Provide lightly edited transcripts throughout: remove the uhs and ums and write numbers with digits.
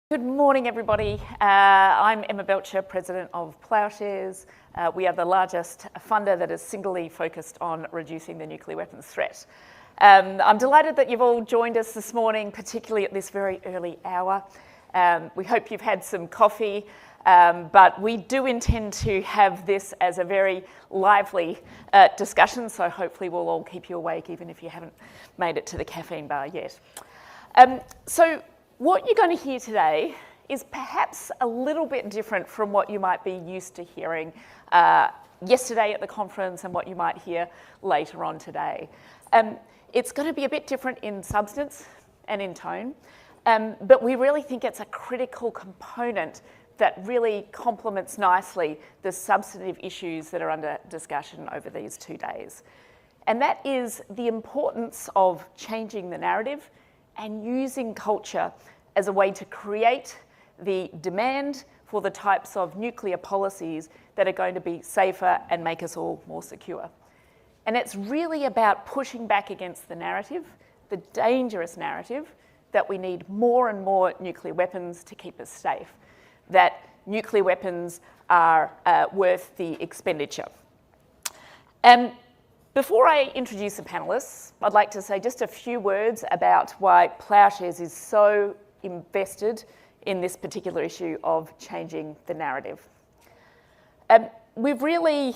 Good morning, everybody. I'm Emma Belcher, President of Ploughshares. We are the largest funder that is singly focused on reducing the nuclear weapons threat. I'm delighted that you've all joined us this morning, particularly at this very early hour. We hope you've had some coffee, but we do intend to have this as a very lively discussion, so hopefully we'll all keep you awake even if you haven't made it to the caffeine bar yet. What you're going to hear today is perhaps a little bit different from what you might be used to hearing yesterday at the conference and what you might hear later on today. It's going to be a bit different in substance and in tone, but we really think it's a critical component that really complements nicely the substantive issues that are under discussion over these 2 days. And that is the importance of changing the narrative and using culture as a way to create the demand for the types of nuclear policies that are going to be safer and make us all more secure. And it's really about pushing back against the narrative, the dangerous narrative, that we need more and more nuclear weapons to keep us safe, that nuclear weapons are worth the expenditure. Before I introduce the panellists, I'd like to say just a few words about why Ploughshares is so invested in this particular issue of changing the narrative. We've really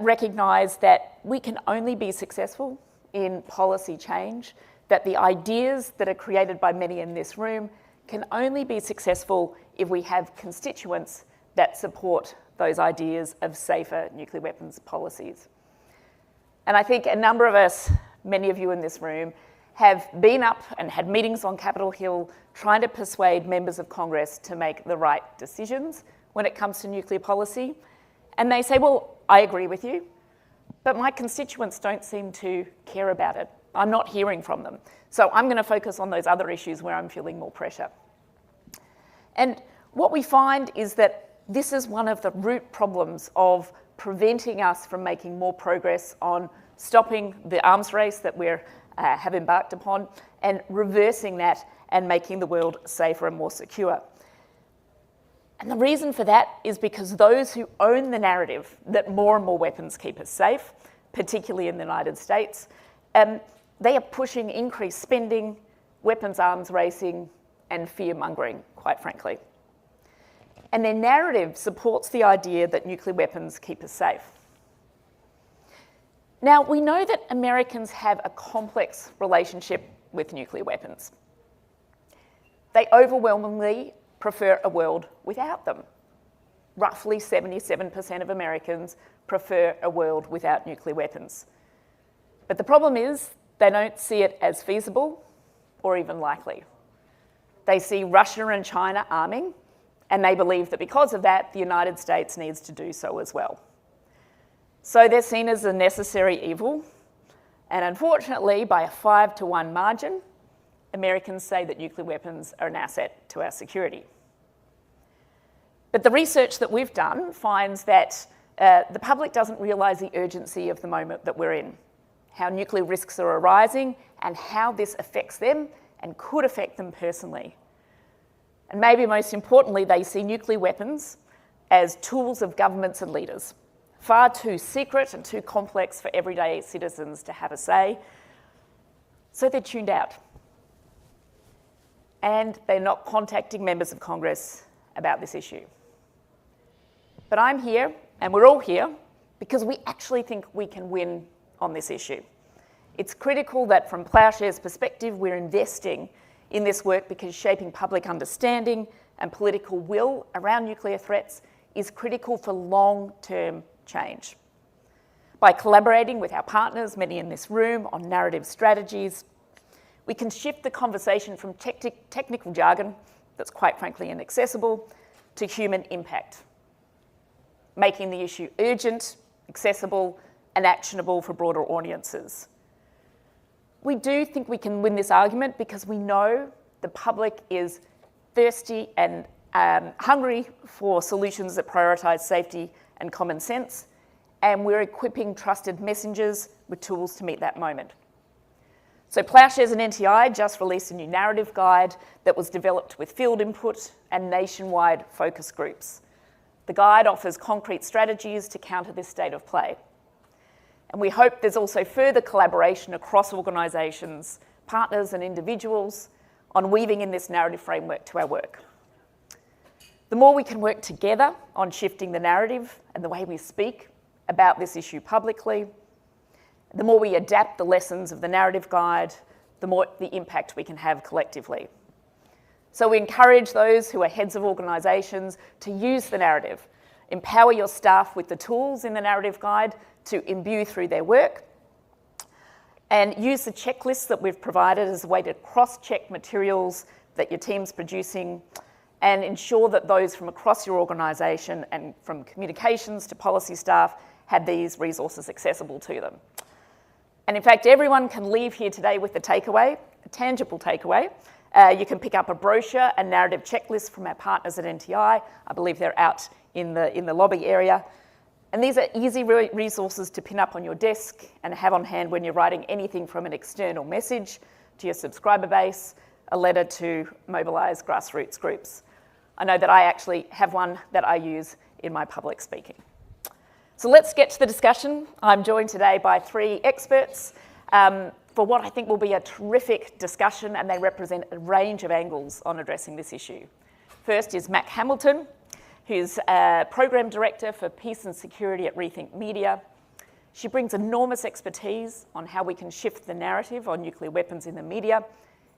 recognised that we can only be successful in policy change, that the ideas that are created by many in this room can only be successful if we have constituents that support those ideas of safer nuclear weapons policies. And I think a number of us, many of you in this room, have been up and had meetings on Capitol Hill trying to persuade members of Congress to make the right decisions when it comes to nuclear policy. And they say, well, I agree with you, but my constituents don't seem to care about it. I'm not hearing from them. So I'm going to focus on those other issues where I'm feeling more pressure. And what we find is that this is one of the root problems of preventing us from making more progress on stopping the arms race that we have embarked upon and reversing that and making the world safer and more secure. And the reason for that is because those who own the narrative that more and more weapons keep us safe, particularly in the United States, they are pushing increased spending, weapons arms racing, and fear-mongering, quite frankly. And their narrative supports the idea that nuclear weapons keep us safe. Now, we know that Americans have a complex relationship with nuclear weapons. They overwhelmingly prefer a world without them. Roughly 77% of Americans prefer a world without nuclear weapons. But the problem is they don't see it as feasible or even likely. They see Russia and China arming, and they believe that because of that, the United States needs to do so as well. So they're seen as a necessary evil, and unfortunately, by a 5-to-1 margin, Americans say that nuclear weapons are an asset to our security. But the research that we've done finds that the public doesn't realise the urgency of the moment that we're in, how nuclear risks are arising, and how this affects them and could affect them personally. And maybe most importantly, they see nuclear weapons as tools of governments and leaders, far too secret and too complex for everyday citizens to have a say. So they're tuned out. And they're not contacting members of Congress about this issue. But I'm here, and we're all here, because we actually think we can win on this issue. It's critical that from Ploughshares' perspective, we're investing in this work because shaping public understanding and political will around nuclear threats is critical for long-term change. By collaborating with our partners, many in this room, on narrative strategies, we can shift the conversation from technical jargon that's quite frankly inaccessible to human impact, making the issue urgent, accessible, and actionable for broader audiences. We do think we can win this argument because we know the public is thirsty and hungry for solutions that prioritise safety and common sense, and we're equipping trusted messengers with tools to meet that moment. So Ploughshares and NTI just released a new narrative guide that was developed with field input and nationwide focus groups. The guide offers concrete strategies to counter this state of play. And we hope there's also further collaboration across organisations, partners and individuals on weaving in this narrative framework to our work. The more we can work together on shifting the narrative and the way we speak about this issue publicly, the more we adapt the lessons of the narrative guide, the more the impact we can have collectively. So we encourage those who are heads of organisations to use the narrative, empower your staff with the tools in the narrative guide to imbue through their work, and use the checklists that we've provided as a way to cross-check materials that your team's producing and ensure that those from across your organisation and from communications to policy staff have these resources accessible to them. And in fact, everyone can leave here today with a takeaway, a tangible takeaway. You can pick up a brochure and narrative checklist from our partners at NTI. I believe they're out in the lobby area. And these are easy resources to pin up on your desk and have on hand when you're writing anything from an external message to your subscriber base, a letter to mobilise grassroots groups. I know that I actually have one that I use in my public speaking. So let's get to the discussion. I'm joined today by three experts for what I think will be a terrific discussion, and they represent a range of angles on addressing this issue. First is Mac Hamilton, who's a Program Director for Peace and Security at Rethink Media. She brings enormous expertise on how we can shift the narrative on nuclear weapons in the media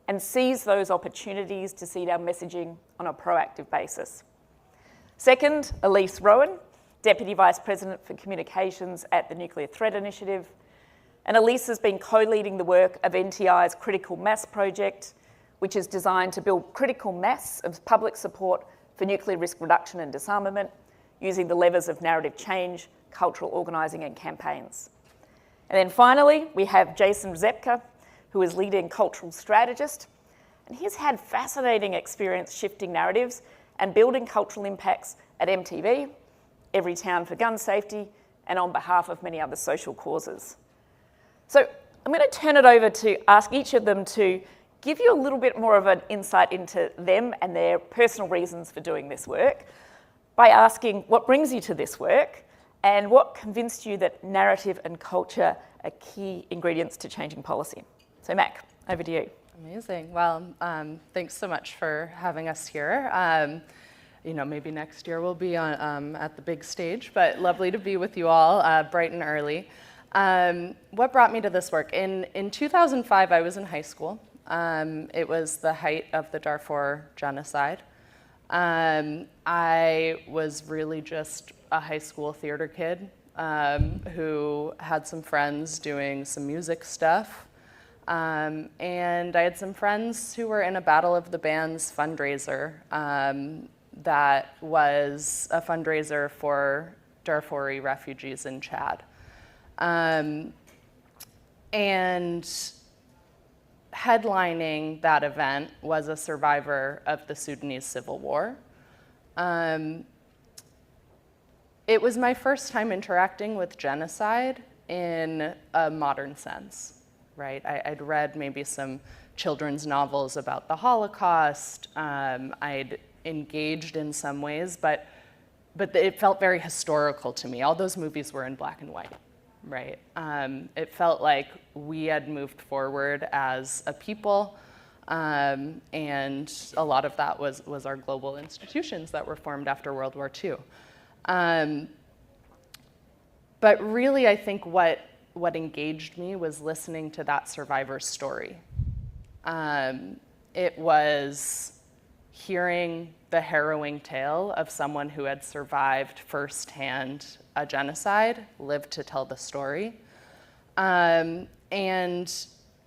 and seize those opportunities to seed our messaging on a proactive basis. Second, Elise Rowan, Deputy Vice President for Communications at the Nuclear Threat Initiative. And Elise has been co-leading the work of NTI's Critical Mass project, which is designed to build critical mass of public support for nuclear risk reduction and disarmament using the levers of narrative change, cultural organising and campaigns. And then finally, we have Jason Rzepka, who is leading cultural strategist. And he's had fascinating experience shifting narratives and building cultural impacts at MTV, Every Town for Gun Safety, and on behalf of many other social causes. So I'm going to turn it over to ask each of them to give you a little bit more of an insight into them and their personal reasons for doing this work by asking what brings you to this work and what convinced you that narrative and culture are key ingredients to changing policy. So Mac, over to you. Amazing. Well, thanks so much for having us here. Maybe next year we'll be on, at the big stage, but lovely to be with you all bright and early. What brought me to this work? In 2005, I was in high school. It was the height of the Darfur genocide. I was really just a high school theater kid who had some friends doing some music stuff. And I had some friends who were in a Battle of the Bands fundraiser that was a fundraiser for Darfuri refugees in Chad. And headlining that event was a survivor of the Sudanese Civil War. It was my first time interacting with genocide in a modern sense, right? I'd read maybe some children's novels about the Holocaust. I'd engaged in some ways, but it felt very historical to me. All those movies were in black and white, right? It felt like we had moved forward as a people, and a lot of that was our global institutions that were formed after World War II. But really, I think what engaged me was listening to that survivor's story. It was hearing the harrowing tale of someone who had survived firsthand a genocide, lived to tell the story. And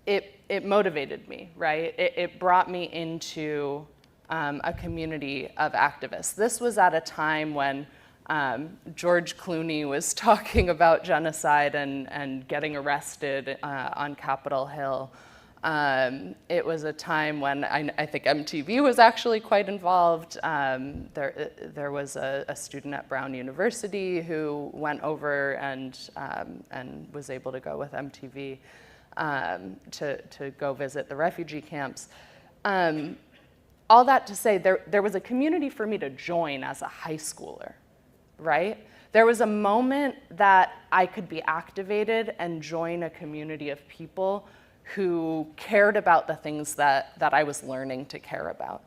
it motivated me, right? It brought me into a community of activists. This was at a time when George Clooney was talking about genocide and getting arrested on Capitol Hill. It was a time when I think MTV was actually quite involved. There was a student at Brown University who went over and was able to go with MTV. to go visit the refugee camps. All that to say, there was a community for me to join as a high schooler, right? There was a moment that I could be activated and join a community of people who cared about the things that I was learning to care about.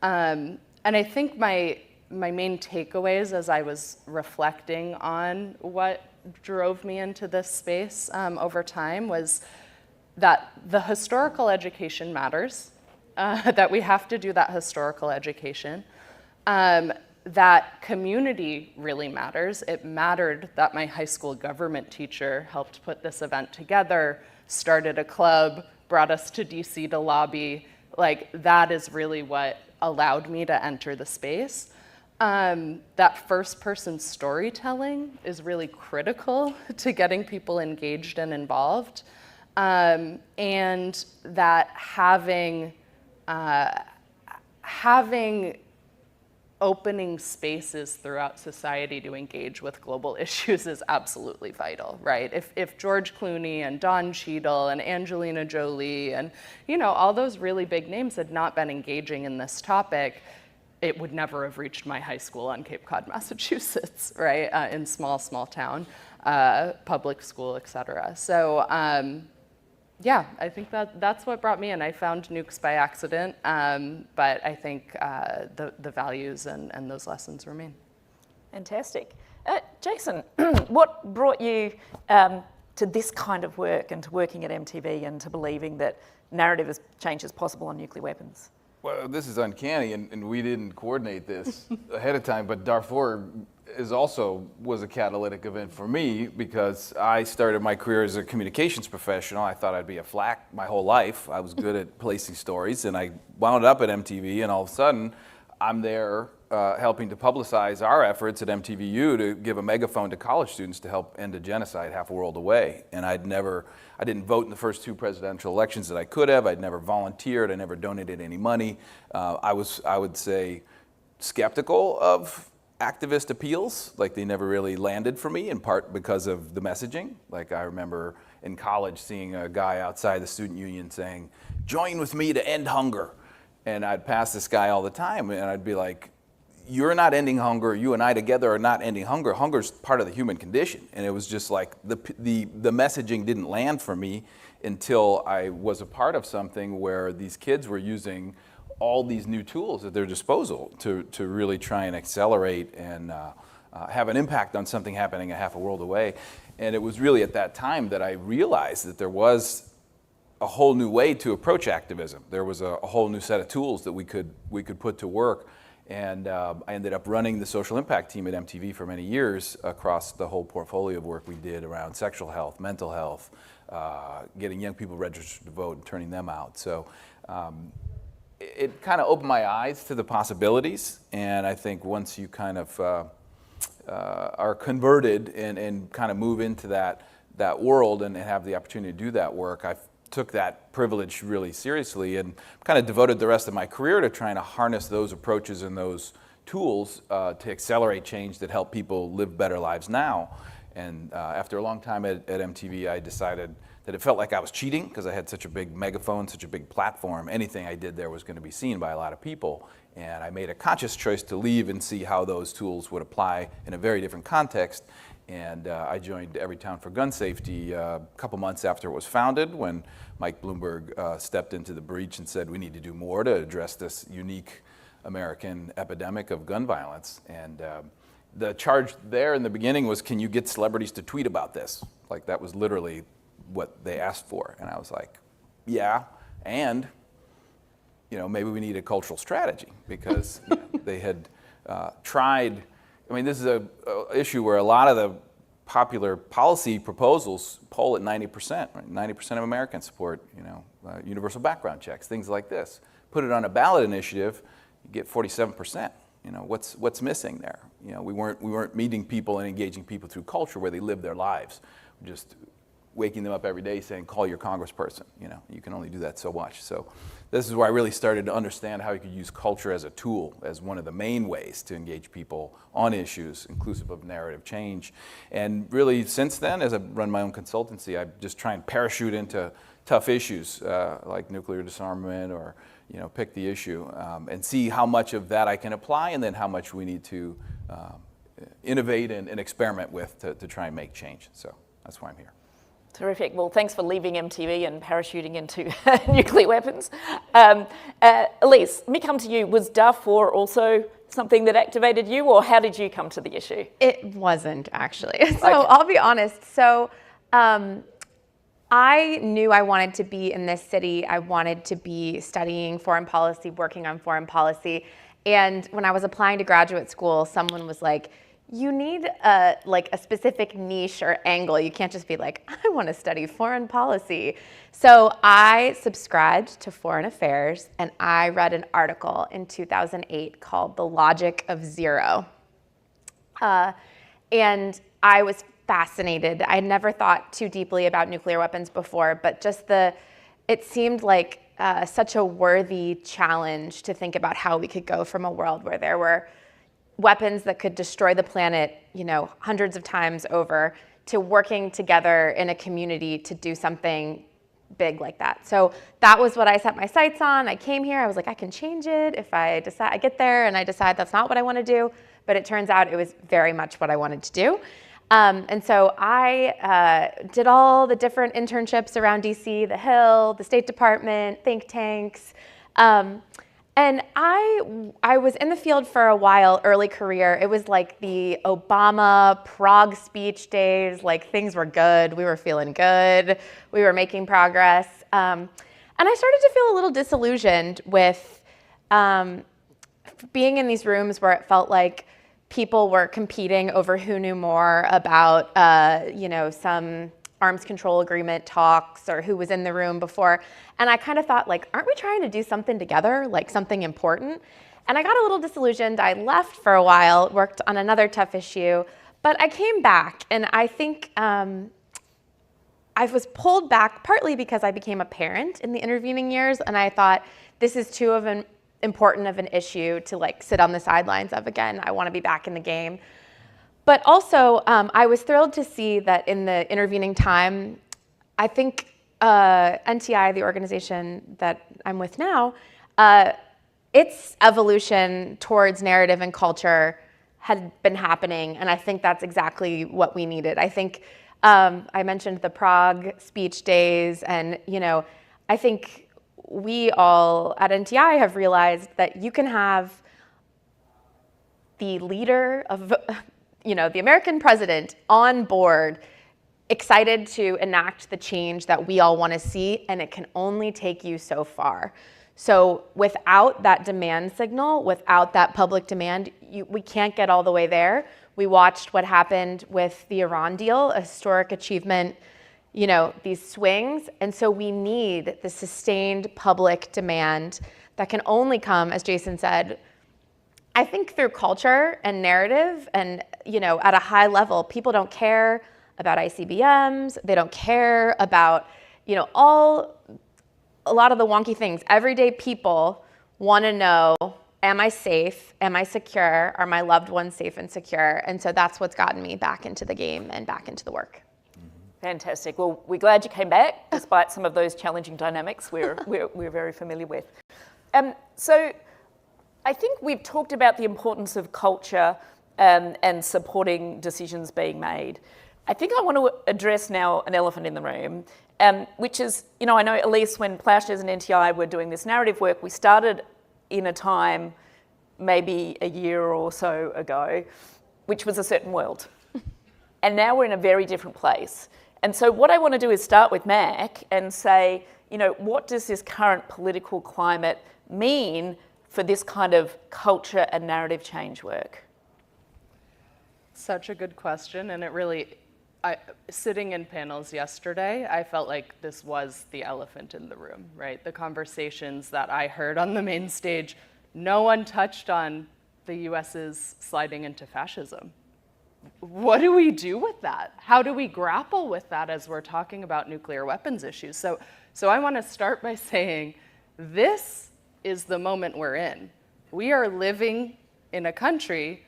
And I think my main takeaways as I was reflecting on what drove me into this space over time was that the historical education matters, that we have to do that historical education, that community really matters. It mattered that my high school government teacher helped put this event together, started a club, brought us to DC to lobby. Like, that is really what allowed me to enter the space. That first-person storytelling is really critical to getting people engaged and involved. And that having opening spaces throughout society to engage with global issues is absolutely vital, right? If George Clooney and Don Cheadle and Angelina Jolie and, you know, all those really big names had not been engaging in this topic, it would never have reached my high school on Cape Cod, Massachusetts, right? In small town, public school, et cetera. So, yeah, I think that's what brought me in. I found Nukes by accident, but I think the values and those lessons remain. Fantastic. Jason, what brought you to this kind of work and to working at MTV and to believing that narrative change is possible on nuclear weapons? Well, this is uncanny, and we didn't coordinate this ahead of time, but Darfur was a catalytic event for me because I started my career as a communications professional. I thought I'd be a flack my whole life. I was good at placing stories, and I wound up at MTV, and all of a sudden, I'm there helping to publicize our efforts at MTVU to give a megaphone to college students to help end a genocide half a world away. And I didn't vote in the first 2 presidential elections that I could have. I'd never volunteered. I never donated any money. I would say, skeptical of activist appeals. Like, they never really landed for me, in part because of the messaging. Like, I remember in college seeing a guy outside the student union saying, "Join with me to end hunger." And I'd pass this guy all the time, and I'd be like, "You're not ending hunger. You and I together are not ending hunger. Hunger's part of the human condition." And it was just like the messaging didn't land for me until I was a part of something where these kids were using all these new tools at their disposal to really try and accelerate and have an impact on something happening a half a world away. And it was really at that time that I realized that there was a whole new way to approach activism. There was a whole new set of tools that we could put to work. And I ended up running the social impact team at MTV for many years across the whole portfolio of work we did around sexual health, mental health, getting young people registered to vote and turning them out. So it kind of opened my eyes to the possibilities. And I think once you kind of are converted and kind of move into that world and have the opportunity to do that work, I took that privilege really seriously and kind of devoted the rest of my career to trying to harness those approaches and those tools to accelerate change that help people live better lives now. And after a long time at MTV, I decided that it felt like I was cheating because I had such a big megaphone, such a big platform. Anything I did there was going to be seen by a lot of people. And I made a conscious choice to leave and see how those tools would apply in a very different context. And I joined Everytown for Gun Safety a couple months after it was founded, when Mike Bloomberg stepped into the breach and said we need to do more to address this unique American epidemic of gun violence. And the charge there in the beginning was, can you get celebrities to tweet about this? Like, that was literally what they asked for. And I was like, yeah, and maybe we need a cultural strategy, because they had tried. I mean, this is an issue where a lot of the popular policy proposals poll at 90%. Right? 90% of Americans support, universal background checks, things like this. Put it on a ballot initiative, you get 47%. What's missing there? We weren't meeting people and engaging people through culture where they live their lives. Just waking them up every day saying, call your congressperson. You can only do that so much. So this is where I really started to understand how you could use culture as a tool, as one of the main ways to engage people on issues inclusive of narrative change. And really since then, as I've run my own consultancy, I just try and parachute into tough issues like nuclear disarmament or pick the issue and see how much of that I can apply and then how much we need to innovate and experiment with to try and make change. So that's why I'm here. Terrific. Well, thanks for leaving MTV and parachuting into nuclear weapons. Elise, let me come to you. Was Darfur also something that activated you, or how did you come to the issue? It wasn't, actually. So I'll be honest. So I knew I wanted to be in this city. I wanted to be studying foreign policy, working on foreign policy. And when I was applying to graduate school, someone was like, you need a specific niche or angle. You can't just be like, I want to study foreign policy. So I subscribed to Foreign Affairs, and I read an article in 2008 called The Logic of Zero. And I was fascinated. I had never thought too deeply about nuclear weapons before, but just it seemed like such a worthy challenge to think about how we could go from a world where there were weapons that could destroy the planet, hundreds of times over, to working together in a community to do something big like that. So that was what I set my sights on. I came here, I was like, I can change it if I decide. I get there and I decide that's not what I want to do, but it turns out it was very much what I wanted to do. And so I did all the different internships around DC, the Hill, the State Department, think tanks. And I was in the field for a while, early career. It was like the Obama Prague speech days, like things were good. We were feeling good. We were making progress. And I started to feel a little disillusioned with being in these rooms where it felt like people were competing over who knew more about, some arms control agreement talks or who was in the room before. And I kind of thought, aren't we trying to do something together, like something important? And I got a little disillusioned. I left for a while, worked on another tough issue, but I came back. And I think I was pulled back partly because I became a parent in the intervening years. And I thought, this is too important of an issue to sit on the sidelines of again. I want to be back in the game. But also, I was thrilled to see that in the intervening time, I think NTI, the organization that I'm with now, its evolution towards narrative and culture had been happening, and I think that's exactly what we needed. I think I mentioned the Prague speech days, and I think we all at NTI have realized that you can have the leader of the American president on board, excited to enact the change that we all want to see, and it can only take you so far. So without that demand signal, without that public demand, we can't get all the way there. We watched what happened with the Iran deal, a historic achievement, these swings. And so we need the sustained public demand that can only come, as Jason said, I think through culture and narrative and, at a high level. People don't care about ICBMs. They don't care about, a lot of the wonky things. Everyday people want to know, am I safe? Am I secure? Are my loved ones safe and secure? And so that's what's gotten me back into the game and back into the work. Fantastic. Well, we're glad you came back, despite some of those challenging dynamics we're very familiar with. So I think we've talked about the importance of culture and supporting decisions being made. I think I want to address now an elephant in the room, which is, I know, Elise, when Plowshares and NTI were doing this narrative work, we started in a time maybe a year or so ago, which was a certain world. And now we're in a very different place. And so what I want to do is start with Mac and say, what does this current political climate mean for this kind of culture and narrative change work? Such a good question, and it really, sitting in panels yesterday, I felt like this was the elephant in the room, right? The conversations that I heard on the main stage, no one touched on the US's sliding into fascism, what do we do with that? How do we grapple with that as we're talking about nuclear weapons issues? So I want to start by saying this is the moment we're in. We are living in a country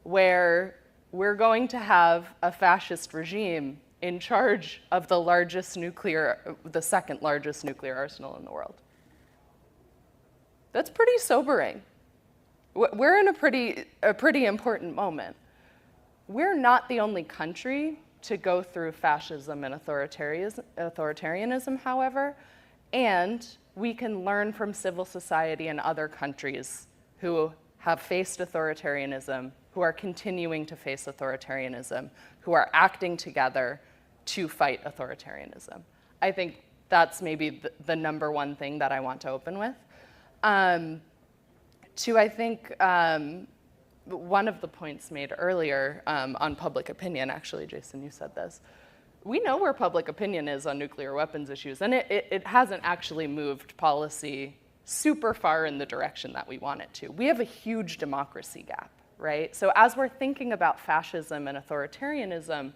where we're going to have a fascist regime in charge of the second largest nuclear arsenal in the world. That's pretty sobering. We're in a pretty important moment. We're not the only country to go through fascism and authoritarianism, however, and we can learn from civil society in other countries who have faced authoritarianism, who are continuing to face authoritarianism, who are acting together to fight authoritarianism. I think that's maybe the number one thing that I want to open with. Two, I think one of the points made earlier on public opinion, actually, Jason, you said this. We know where public opinion is on nuclear weapons issues, and it hasn't actually moved policy super far in the direction that we want it to. We have a huge democracy gap, right? So as we're thinking about fascism and authoritarianism,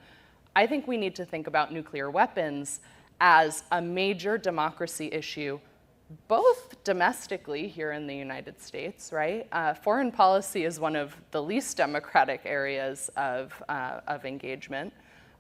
I think we need to think about nuclear weapons as a major democracy issue, both domestically here in the United States, right? Foreign policy is one of the least democratic areas of engagement.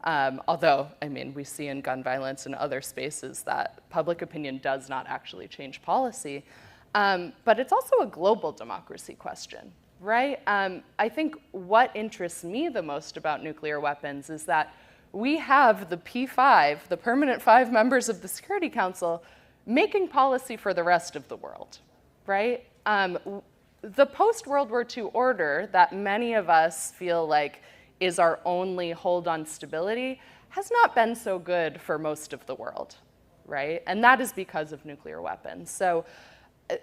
Although, I mean, we see in gun violence and other spaces that public opinion does not actually change policy. But it's also a global democracy question, right? I think what interests me the most about nuclear weapons is that we have the P5, the permanent 5 members of the Security Council, making policy for the rest of the world, right? The post-World War II order that many of us feel like is our only hold on stability has not been so good for most of the world, right? And that is because of nuclear weapons. So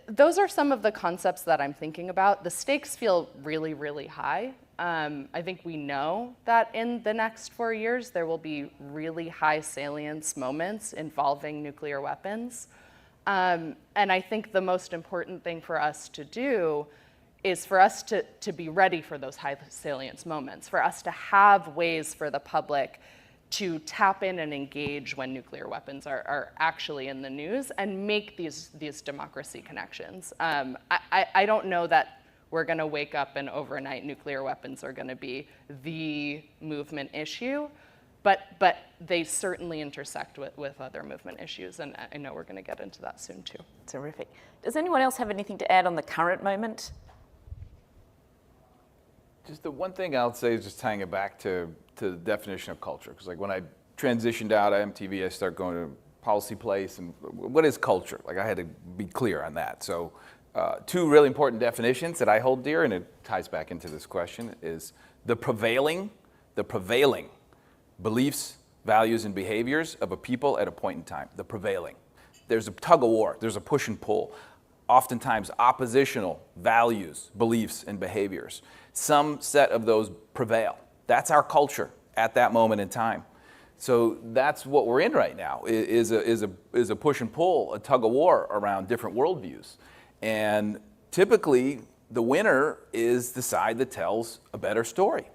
those are some of the concepts that I'm thinking about. The stakes feel really, really high. I think we know that in the next 4 years, there will be really high salience moments involving nuclear weapons. And I think the most important thing for us to do is for us to be ready for those high salience moments, for us to have ways for the public to tap in and engage when nuclear weapons are actually in the news and make these democracy connections. I don't know that we're going to wake up and overnight nuclear weapons are going to be the movement issue, but they certainly intersect with other movement issues, and I know we're going to get into that soon too. Terrific. Does anyone else have anything to add on the current moment? Just the one thing I'll say is just tying it back to the definition of culture. Because like when I transitioned out of MTV, I started going to Policy Place, and what is culture? Like I had to be clear on that. So two really important definitions that I hold dear, and it ties back into this question, is the prevailing beliefs, values, and behaviors of a people at a point in time. The prevailing. There's a tug of war. There's a push and pull. Oftentimes oppositional values, beliefs, and behaviors. Some set of those prevail. That's our culture at that moment in time. So that's what we're in right now, is a push and pull, a tug of war around different worldviews. And typically, the winner is the side that tells a better story.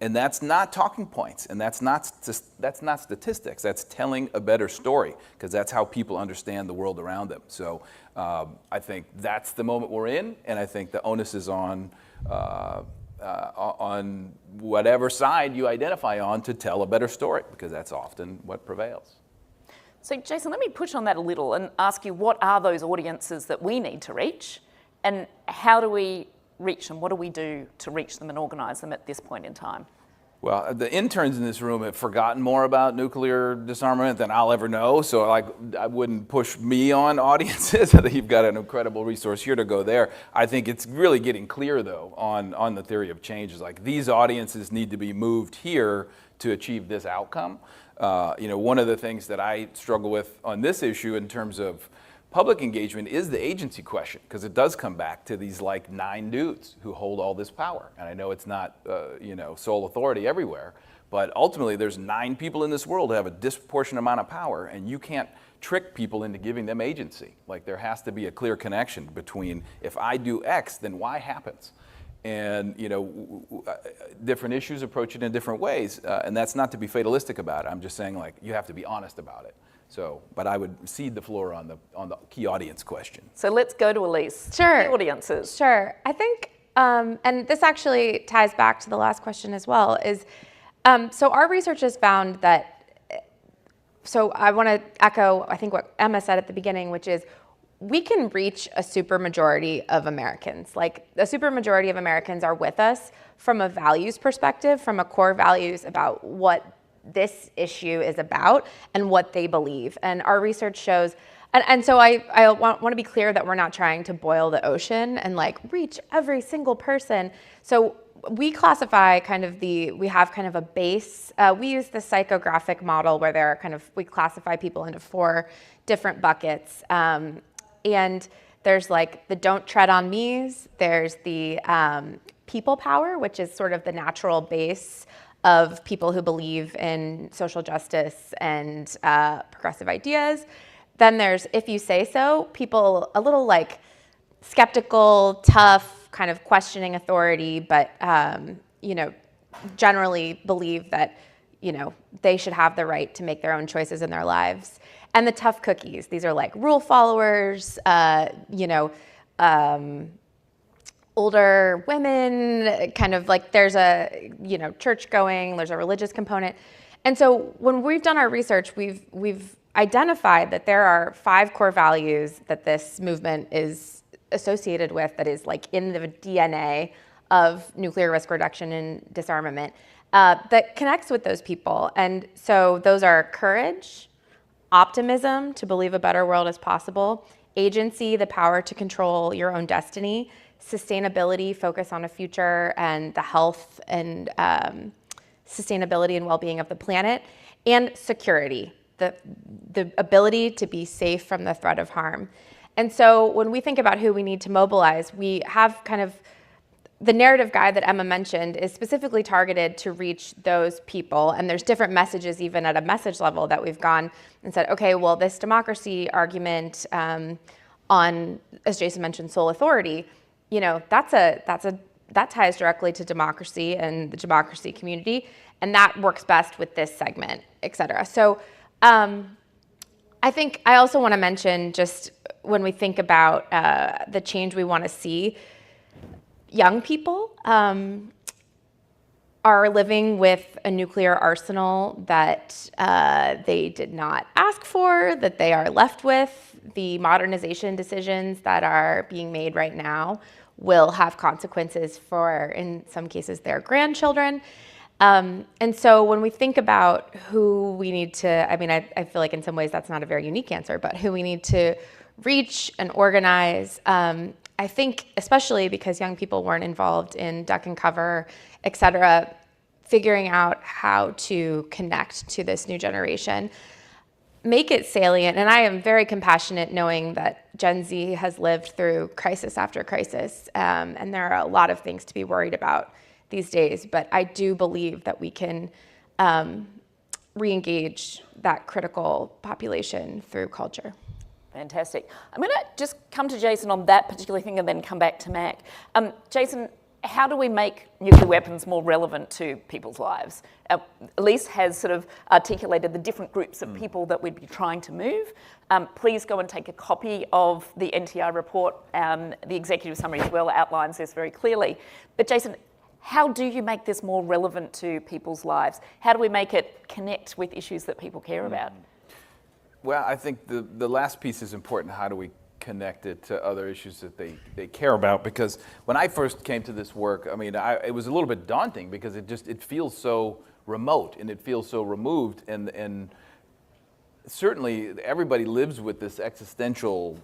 And that's not talking points, and that's not statistics. That's telling a better story, because that's how people understand the world around them. So I think that's the moment we're in, and I think the onus is on whatever side you identify on to tell a better story, because that's often what prevails. So Jason, let me push on that a little and ask you, what are those audiences that we need to reach, and how do we reach them? What do we do to reach them and organise them at this point in time? Well, the interns in this room have forgotten more about nuclear disarmament than I'll ever know, so I wouldn't push me on audiences. I think you've got an incredible resource here to go there. I think it's really getting clear, though, on the theory of change. Is like these audiences need to be moved here to achieve this outcome. One of the things that I struggle with on this issue in terms of public engagement is the agency question, because it does come back to these like 9 dudes who hold all this power. And I know it's not sole authority everywhere, but ultimately there's 9 people in this world who have a disproportionate amount of power, and you can't trick people into giving them agency. Like there has to be a clear connection between if I do X, then Y happens. And different issues approach it in different ways, and that's not to be fatalistic about it. I'm just saying, like, you have to be honest about it. So, but I would cede the floor on the key audience question. So let's go to Elise. Sure. Key audiences. Sure. I think, and this actually ties back to the last question as well, is so our research has found that, so I want to echo, I think, what Emma said at the beginning, which is we can reach a supermajority of Americans. Like, a supermajority of Americans are with us from a values perspective, from a core values about what this issue is about and what they believe. And our research shows, and so I want to be clear that we're not trying to boil the ocean and like reach every single person. So we classify we have kind of a base. We use the psychographic model where we classify people into 4 different buckets. And there's like the don't tread on me's, there's the people power, which is sort of the natural base of people who believe in social justice and progressive ideas. Then there's if you say so, people a little like skeptical, tough, kind of questioning authority, but generally believe that they should have the right to make their own choices in their lives. And the tough cookies, these are like rule followers, older women, kind of like there's a, church going, there's a religious component. And so when we've done our research, we've identified that there are 5 core values that this movement is associated with, that is like in the DNA of nuclear risk reduction and disarmament, that connects with those people. And so those are courage, optimism, to believe a better world is possible, agency, the power to control your own destiny, sustainability, focus on a future and the health and sustainability and well-being of the planet, and security, the ability to be safe from the threat of harm. And so when we think about who we need to mobilize, we have kind of the narrative guide that Emma mentioned is specifically targeted to reach those people. And there's different messages, even at a message level, that we've gone and said, okay, well, this democracy argument on, as Jason mentioned, sole authority, that ties directly to democracy and the democracy community. And that works best with this segment, et cetera. So I think I also want to mention, just when we think about the change we want to see, young people are living with a nuclear arsenal that they did not ask for, that they are left with. The modernization decisions that are being made right now will have consequences for, in some cases, their grandchildren. And so when we think about who we need to, I feel like in some ways that's not a very unique answer, but who we need to reach and organize, I think, especially because young people weren't involved in duck and cover, et cetera, figuring out how to connect to this new generation, make it salient. And I am very compassionate knowing that Gen Z has lived through crisis after crisis, and there are a lot of things to be worried about these days. But I do believe that we can re-engage that critical population through culture. Fantastic. I'm going to just come to Jason on that particular thing and then come back to Mac. Jason, how do we make nuclear weapons more relevant to people's lives? Elise has sort of articulated the different groups of people that we'd be trying to move. Please go and take a copy of the NTI report. The executive summary as well outlines this very clearly. But Jason, how do you make this more relevant to people's lives? How do we make it connect with issues that people care about? Well, I think the last piece is important. How do we connect it to other issues that they care about? Because when I first came to this work, it was a little bit daunting because it feels so remote and it feels so removed. And certainly everybody lives with this existential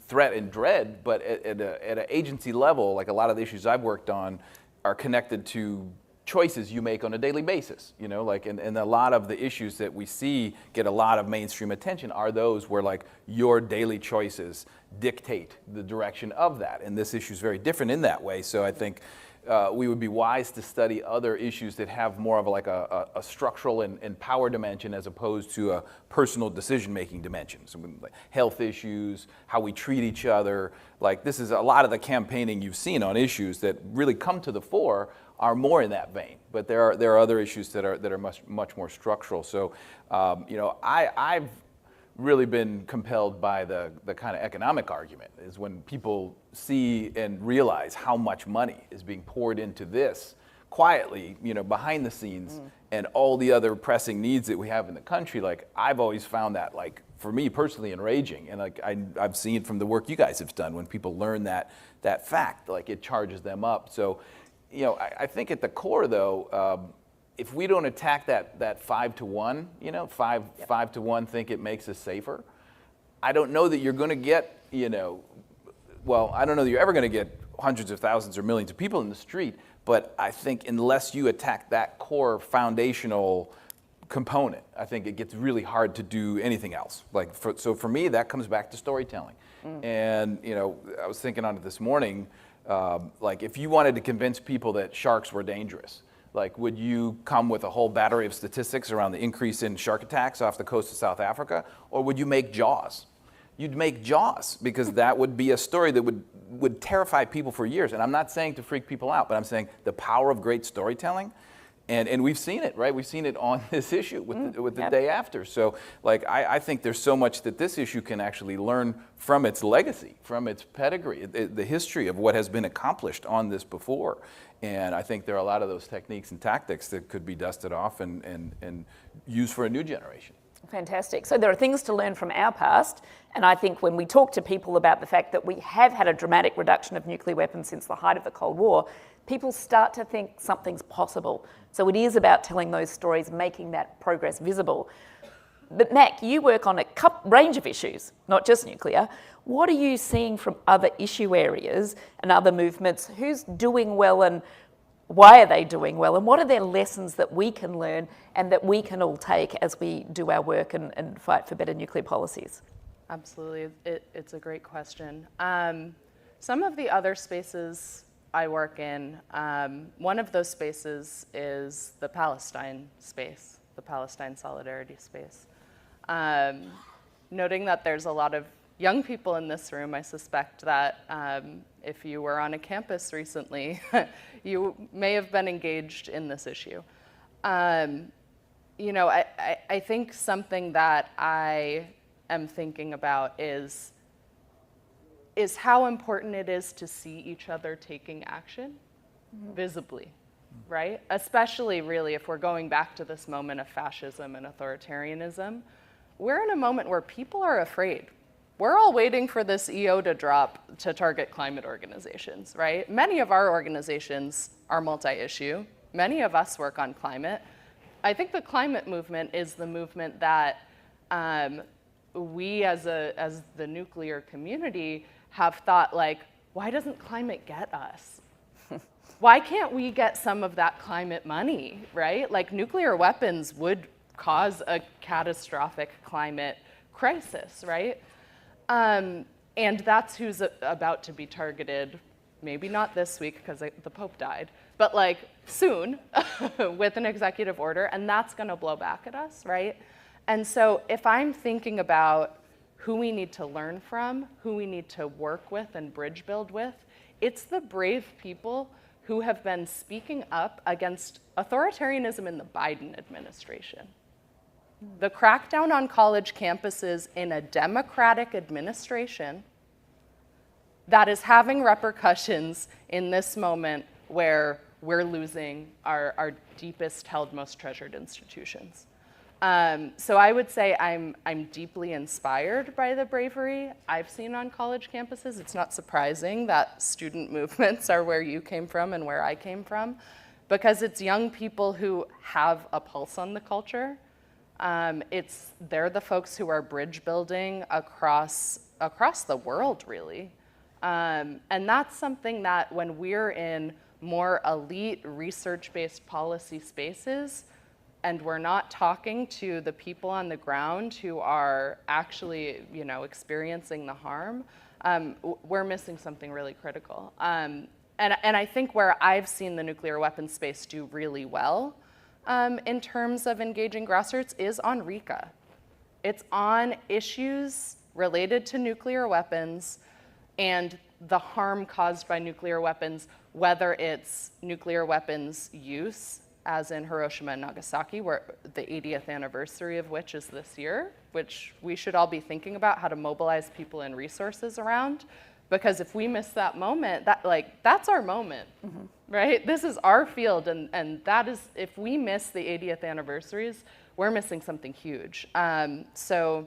threat and dread, but at an agency level, like a lot of the issues I've worked on are connected to choices you make on a daily basis, and a lot of the issues that we see get a lot of mainstream attention are those where like your daily choices dictate the direction of that. And this issue is very different in that way. So I think we would be wise to study other issues that have more of like a structural and power dimension as opposed to a personal decision-making dimension. So like health issues, how we treat each other. Like this is a lot of the campaigning you've seen on issues that really come to the fore are more in that vein. But there are other issues that are much more structural. So I've really been compelled by the kind of economic argument is when people see and realize how much money is being poured into this quietly, behind the scenes, and all the other pressing needs that we have in the country. Like I've always found that, like for me personally, enraging, and like I've seen it from the work you guys have done when people learn that fact, like it charges them up. So, I think at the core though, if we don't attack that 5 to 1, 5 to 1 think it makes us safer, I don't know that you're going to get, I don't know that you're ever going to get hundreds of thousands or millions of people in the street, but I think unless you attack that core foundational component, I think it gets really hard to do anything else. So for me, that comes back to storytelling. And, I was thinking on it this morning, like if you wanted to convince people that sharks were dangerous, like, would you come with a whole battery of statistics around the increase in shark attacks off the coast of South Africa? Or would you make Jaws? You'd make Jaws, because that would be a story that would terrify people for years. And I'm not saying to freak people out, but I'm saying the power of great storytelling. And we've seen it, right? We've seen it on this issue with the day after. So, like, I think there's so much that this issue can actually learn from its legacy, from its pedigree, the history of what has been accomplished on this before. And I think there are a lot of those techniques and tactics that could be dusted off and used for a new generation. Fantastic. So there are things to learn from our past, and I think when we talk to people about the fact that we have had a dramatic reduction of nuclear weapons since the height of the Cold War, people start to think something's possible. So it is about telling those stories, making that progress visible. But Mac, you work on a range of issues, not just nuclear. What are you seeing from other issue areas and other movements? Who's doing well and why are they doing well? And what are their lessons that we can learn and that we can all take as we do our work and fight for better nuclear policies? Absolutely. It's a great question. Some of the other spaces I work in, one of those spaces is the Palestine space, the Palestine solidarity space. Noting that there's a lot of young people in this room, I suspect that if you were on a campus recently, you may have been engaged in this issue. I think something that I am thinking about is how important it is to see each other taking action visibly, right? Especially really if we're going back to this moment of fascism and authoritarianism. We're in a moment where people are afraid. We're all waiting for this EO to drop to target climate organizations, right? Many of our organizations are multi-issue. Many of us work on climate. I think the climate movement is the movement that we as the nuclear community have thought, like, why doesn't climate get us? Why can't we get some of that climate money, right? Like, nuclear weapons would cause a catastrophic climate crisis, right? And that's who's about to be targeted, maybe not this week because the Pope died, but like soon with an executive order, and that's gonna blow back at us, right? And so if I'm thinking about who we need to learn from, who we need to work with and bridge build with, it's the brave people who have been speaking up against authoritarianism in the Biden administration. The crackdown on college campuses in a Democratic administration that is having repercussions in this moment where we're losing our deepest held, most treasured institutions. So I would say I'm deeply inspired by the bravery I've seen on college campuses. It's not surprising that student movements are where you came from and where I came from, because it's young people who have a pulse on the culture. They're the folks who are bridge building across the world, really. And that's something that when we're in more elite research-based policy spaces, and we're not talking to the people on the ground who are actually, experiencing the harm, we're missing something really critical. And And I think where I've seen the nuclear weapons space do really well in terms of engaging grassroots is on RICA. It's on issues related to nuclear weapons and the harm caused by nuclear weapons, whether it's nuclear weapons use, as in Hiroshima and Nagasaki, where the 80th anniversary of which is this year, which we should all be thinking about how to mobilize people and resources around. Because if we miss that moment, that's our moment, right? This is our field, and that is, if we miss the 80th anniversaries, we're missing something huge. So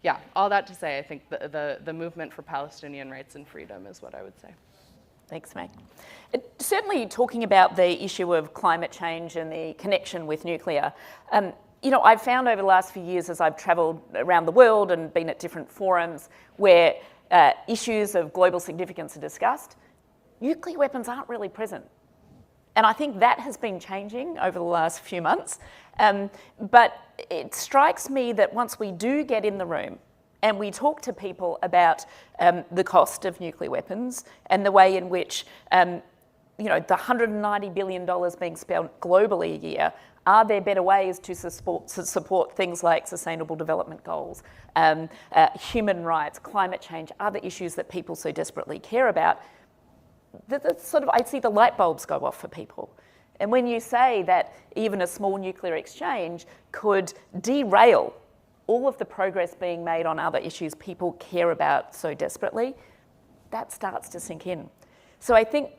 yeah, all that to say, I think the movement for Palestinian rights and freedom is what I would say. Thanks, Meg. Certainly talking about the issue of climate change and the connection with nuclear, I've found over the last few years as I've travelled around the world and been at different forums where issues of global significance are discussed, nuclear weapons aren't really present. And I think that has been changing over the last few months. But it strikes me that once we do get in the room and we talk to people about the cost of nuclear weapons and the way in which, the $190 billion being spent globally a year, are there better ways to support things like sustainable development goals, human rights, climate change, other issues that people so desperately care about? I see the light bulbs go off for people. And when you say that even a small nuclear exchange could derail all of the progress being made on other issues people care about so desperately, that starts to sink in. So I think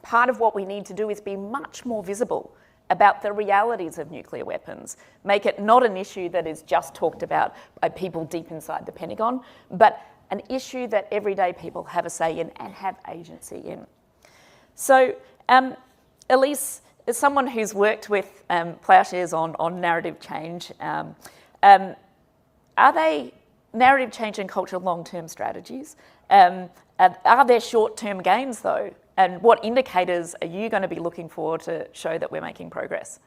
part of what we need to do is be much more visible about the realities of nuclear weapons, make it not an issue that is just talked about by people deep inside the Pentagon, but an issue that everyday people have a say in and have agency in. So, Elise, as someone who's worked with Ploughshares on narrative change, are they narrative change and culture long-term strategies? Are there short-term gains though? And what indicators are you going to be looking for to show that we're making progress?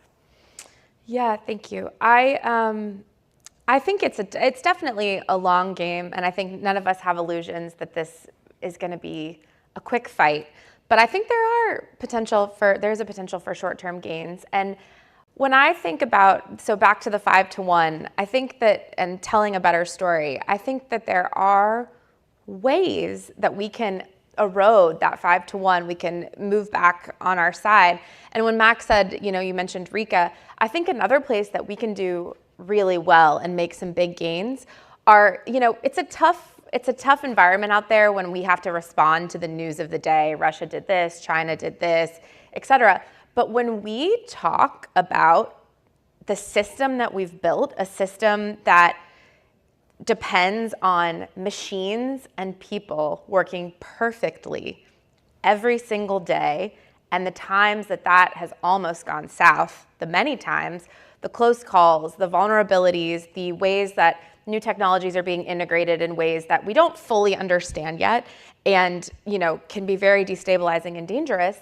Yeah, thank you. I think it's definitely a long game, and I think none of us have illusions that this is going to be a quick fight. But I think there's a potential for short-term gains. And when I think about, so back to the 5-to-1, I think that, and telling a better story, I think that there are ways that we can erode that 5-to-1, we can move back on our side. And when Max said, you mentioned RICA, I think another place that we can do really well and make some big gains are, it's a tough environment out there when we have to respond to the news of the day. Russia did this, China did this, et cetera. But when we talk about the system that we've built, a system that depends on machines and people working perfectly every single day, and the times that has almost gone south, the many times, the close calls, the vulnerabilities, the ways that new technologies are being integrated in ways that we don't fully understand yet and, can be very destabilizing and dangerous,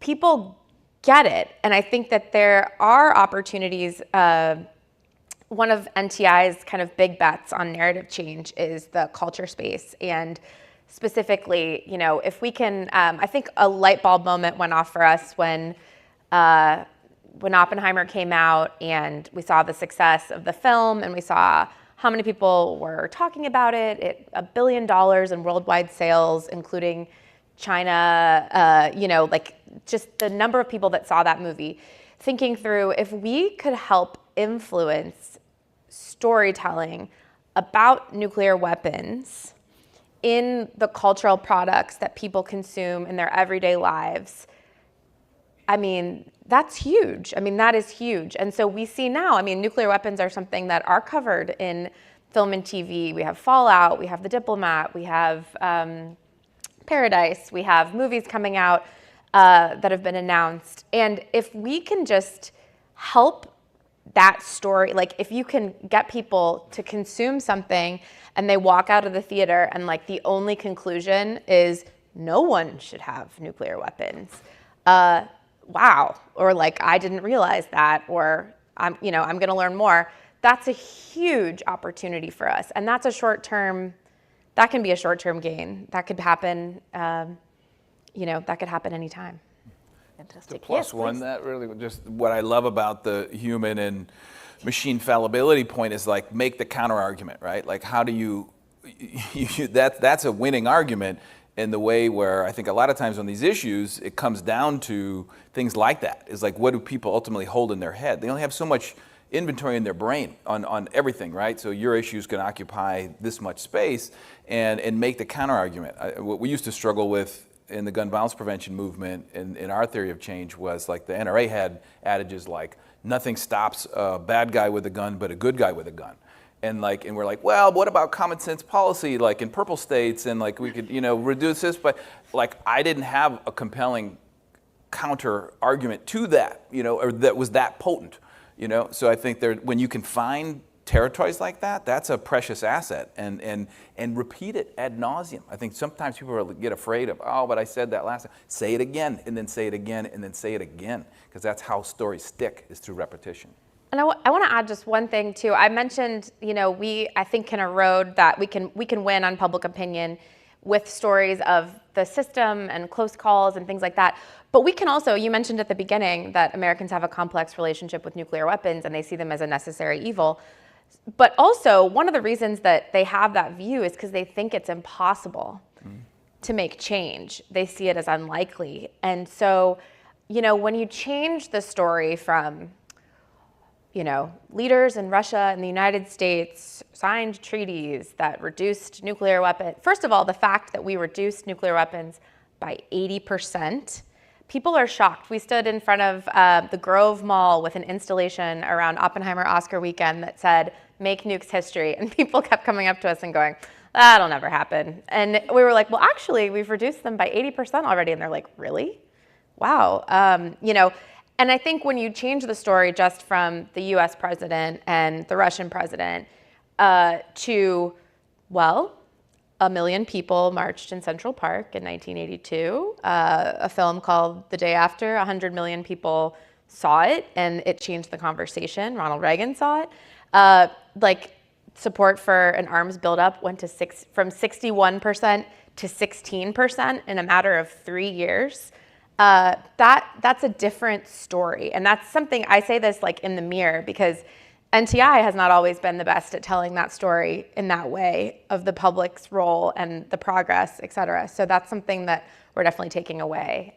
people get it. And I think that there are opportunities. One of NTI's kind of big bets on narrative change is the culture space. And specifically, if we can, I think a light bulb moment went off for us when Oppenheimer came out and we saw the success of the film and we saw how many people were talking about it. $1 billion in worldwide sales, including China, just the number of people that saw that movie. Thinking through, if we could help influence storytelling about nuclear weapons in the cultural products that people consume in their everyday lives, that's huge. That is huge. And so we see now, nuclear weapons are something that are covered in film and TV. We have Fallout, we have The Diplomat, we have Paradise, we have movies coming out that have been announced. And if we can just help that story, if you can get people to consume something and they walk out of the theater and the only conclusion is no one should have nuclear weapons. Wow. Or I didn't realize that, or I'm going to learn more. That's a huge opportunity for us. And that's that can be a short-term gain. That could happen that could happen anytime. Fantastic. Plus Yes, one, please. that really just what I love about the human and machine fallibility point is like make the counter argument, right? Like how do you that's a winning argument in the way where I think a lot of times on these issues it comes down to things like that. Is like what do people ultimately hold in their head? They only have so much inventory in their brain on everything, right? So your issue is going to occupy this much space and make the counter argument. What we used to struggle with in the gun violence prevention movement in our theory of change was like the NRA had adages like nothing stops a bad guy with a gun but a good guy with a gun. And we're like, well, what about common sense policy like in purple states and like we could, reduce this, but like I didn't have a compelling counter argument to that, or that was that potent, So I think when you can find territories like that, that's a precious asset, and repeat it ad nauseum. I think sometimes people get afraid of, but I said that last time. Say it again, and then say it again, and then say it again, because that's how stories stick, is through repetition. And I want to add just one thing too. I mentioned, we I think can erode that we can win on public opinion with stories of the system and close calls and things like that. But we can also, you mentioned at the beginning that Americans have a complex relationship with nuclear weapons and they see them as a necessary evil. But also, one of the reasons that they have that view is because they think it's impossible to make change. They see it as unlikely. And so, when you change the story from, leaders in Russia and the United States signed treaties that reduced nuclear weapons. First of all, the fact that we reduced nuclear weapons by 80%, people are shocked. We stood in front of the Grove Mall with an installation around Oppenheimer Oscar weekend that said, "Make nukes history." And people kept coming up to us and going, "That'll never happen." And we were like, well, actually, we've reduced them by 80% already. And they're like, really? Wow. And I think when you change the story just from the US president and the Russian president to, well, 1 million people marched in Central Park in 1982, a film called The Day After, 100 million people saw it and it changed the conversation. Ronald Reagan saw it. Support for an arms buildup went to from 61% to 16% in a matter of 3 years. That's a different story. And that's something, I say this in the mirror because NTI has not always been the best at telling that story in that way of the public's role and the progress, et cetera. So that's something that we're definitely taking away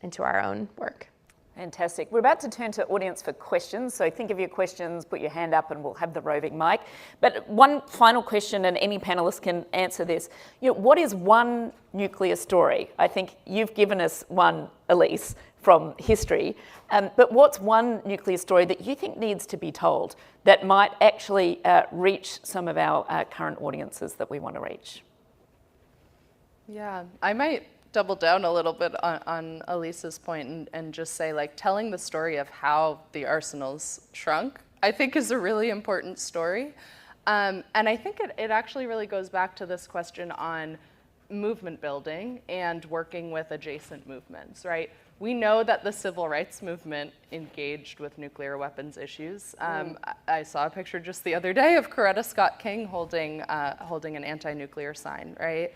into our own work. Fantastic. We're about to turn to audience for questions. So think of your questions, put your hand up and we'll have the roving mic. But one final question, and any panelist can answer this. What is one nuclear story? I think you've given us one, Elise, from history. But what's one nuclear story that you think needs to be told that might actually reach some of our current audiences that we want to reach? Yeah, I might double down a little bit on Elise's point and just say telling the story of how the arsenals shrunk, I think is a really important story. And I think it actually really goes back to this question on movement building and working with adjacent movements, right? We know that the civil rights movement engaged with nuclear weapons issues. I saw a picture just the other day of Coretta Scott King holding an anti-nuclear sign, right?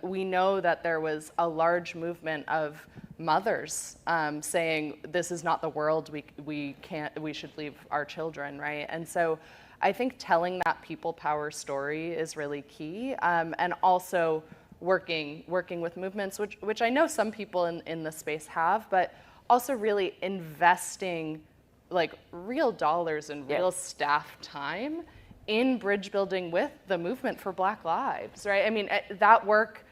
We know that there was a large movement of mothers saying, this is not the world, we should leave our children, right? And so I think telling that people power story is really key, and also working with movements, which I know some people in the space have, but also really investing real dollars and real staff time in bridge building with the movement for Black lives, right? I mean, that work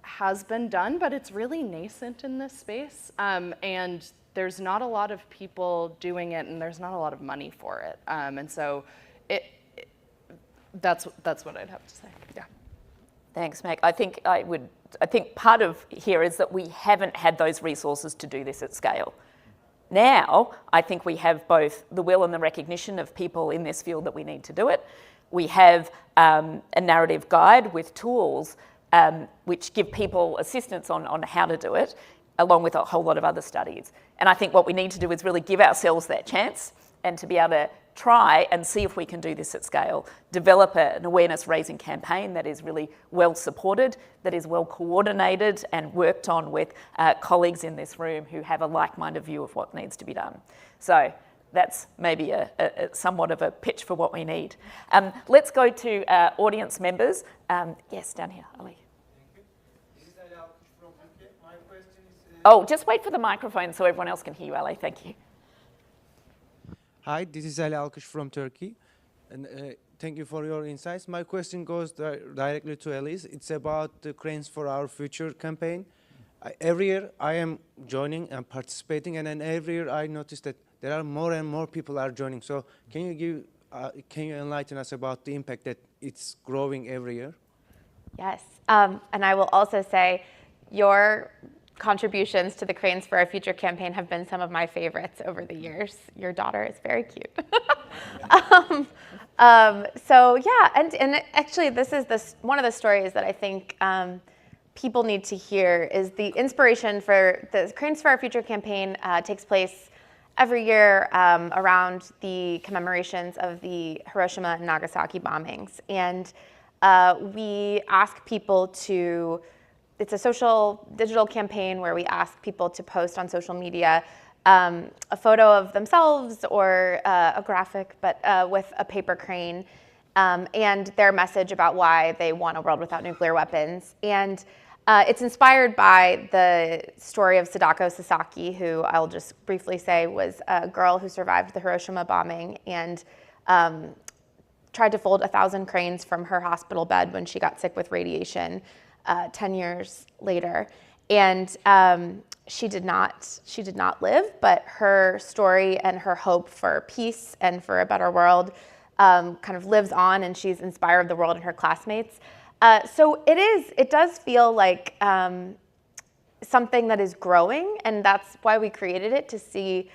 has been done, but it's really nascent in this space. And there's not a lot of people doing it and there's not a lot of money for it. And so that's what I'd have to say, yeah. Thanks, Mac. I think part of here is that we haven't had those resources to do this at scale. Now, I think we have both the will and the recognition of people in this field that we need to do it. We have a narrative guide with tools which give people assistance on how to do it, along with a whole lot of other studies. And I think what we need to do is really give ourselves that chance and to be able to try and see if we can do this at scale. Develop an awareness raising campaign that is really well supported, that is well coordinated and worked on with colleagues in this room who have a like-minded view of what needs to be done. So that's maybe a somewhat of a pitch for what we need. Let's go to audience members. Yes, down here, Ali. Oh, just wait for the microphone so everyone else can hear you, Ali. Thank you. Hi, this is Ali Alkış from Turkey. And thank you for your insights. My question goes directly to Elise. It's about the Cranes for Our Future campaign. Every year I am joining and participating, and then every year I notice that there are more and more people are joining. So can you enlighten us about the impact that it's growing every year? Yes, and I will also say your contributions to the Cranes for Our Future campaign have been some of my favorites over the years. Your daughter is very cute. So yeah, and actually this is one of the stories that I think people need to hear is the inspiration for the Cranes for Our Future campaign takes place every year around the commemorations of the Hiroshima and Nagasaki bombings. And we ask people to, it's a social digital campaign where we ask people to post on social media a photo of themselves or a graphic, but with a paper crane and their message about why they want a world without nuclear weapons. And it's inspired by the story of Sadako Sasaki, who I'll just briefly say was a girl who survived the Hiroshima bombing and tried to fold 1,000 cranes from her hospital bed when she got sick with radiation 10 years later. And she did not live, but her story and her hope for peace and for a better world kind of lives on, and she's inspired the world and her classmates. So it does feel like something that is growing, and that's why we created it, to see,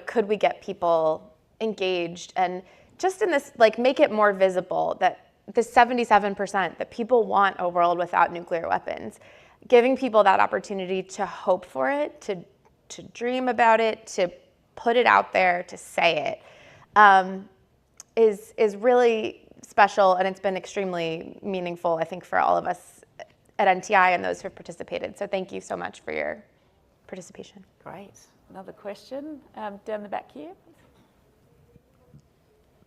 could we get people engaged and just in this, like, make it more visible that the 77% that people want a world without nuclear weapons, giving people that opportunity to hope for it, to dream about it, to put it out there, to say it, is really special, and it's been extremely meaningful, I think, for all of us at NTI and those who have participated. So thank you so much for your participation. Great. Another question down the back here.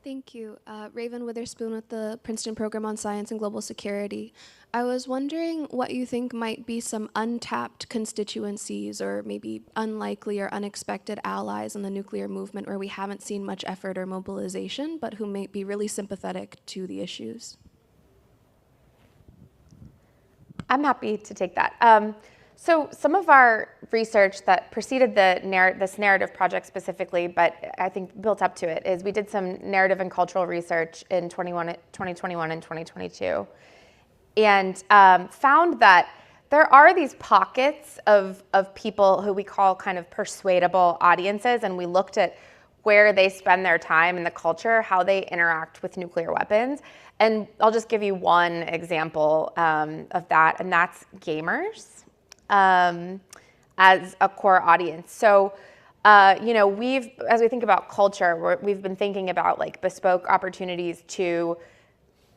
Thank you. Raven Witherspoon with the Princeton Program on Science and Global Security. I was wondering what you think might be some untapped constituencies or maybe unlikely or unexpected allies in the nuclear movement where we haven't seen much effort or mobilization, but who may be really sympathetic to the issues. I'm happy to take that. So some of our research that preceded this narrative project specifically, but I think built up to it, is we did some narrative and cultural research in 2021 and 2022, and found that there are these pockets of people who we call kind of persuadable audiences, and we looked at where they spend their time in the culture, how they interact with nuclear weapons. And I'll just give you one example of that, and that's gamers. As a core audience. So, as we think about culture, we've been thinking about like bespoke opportunities to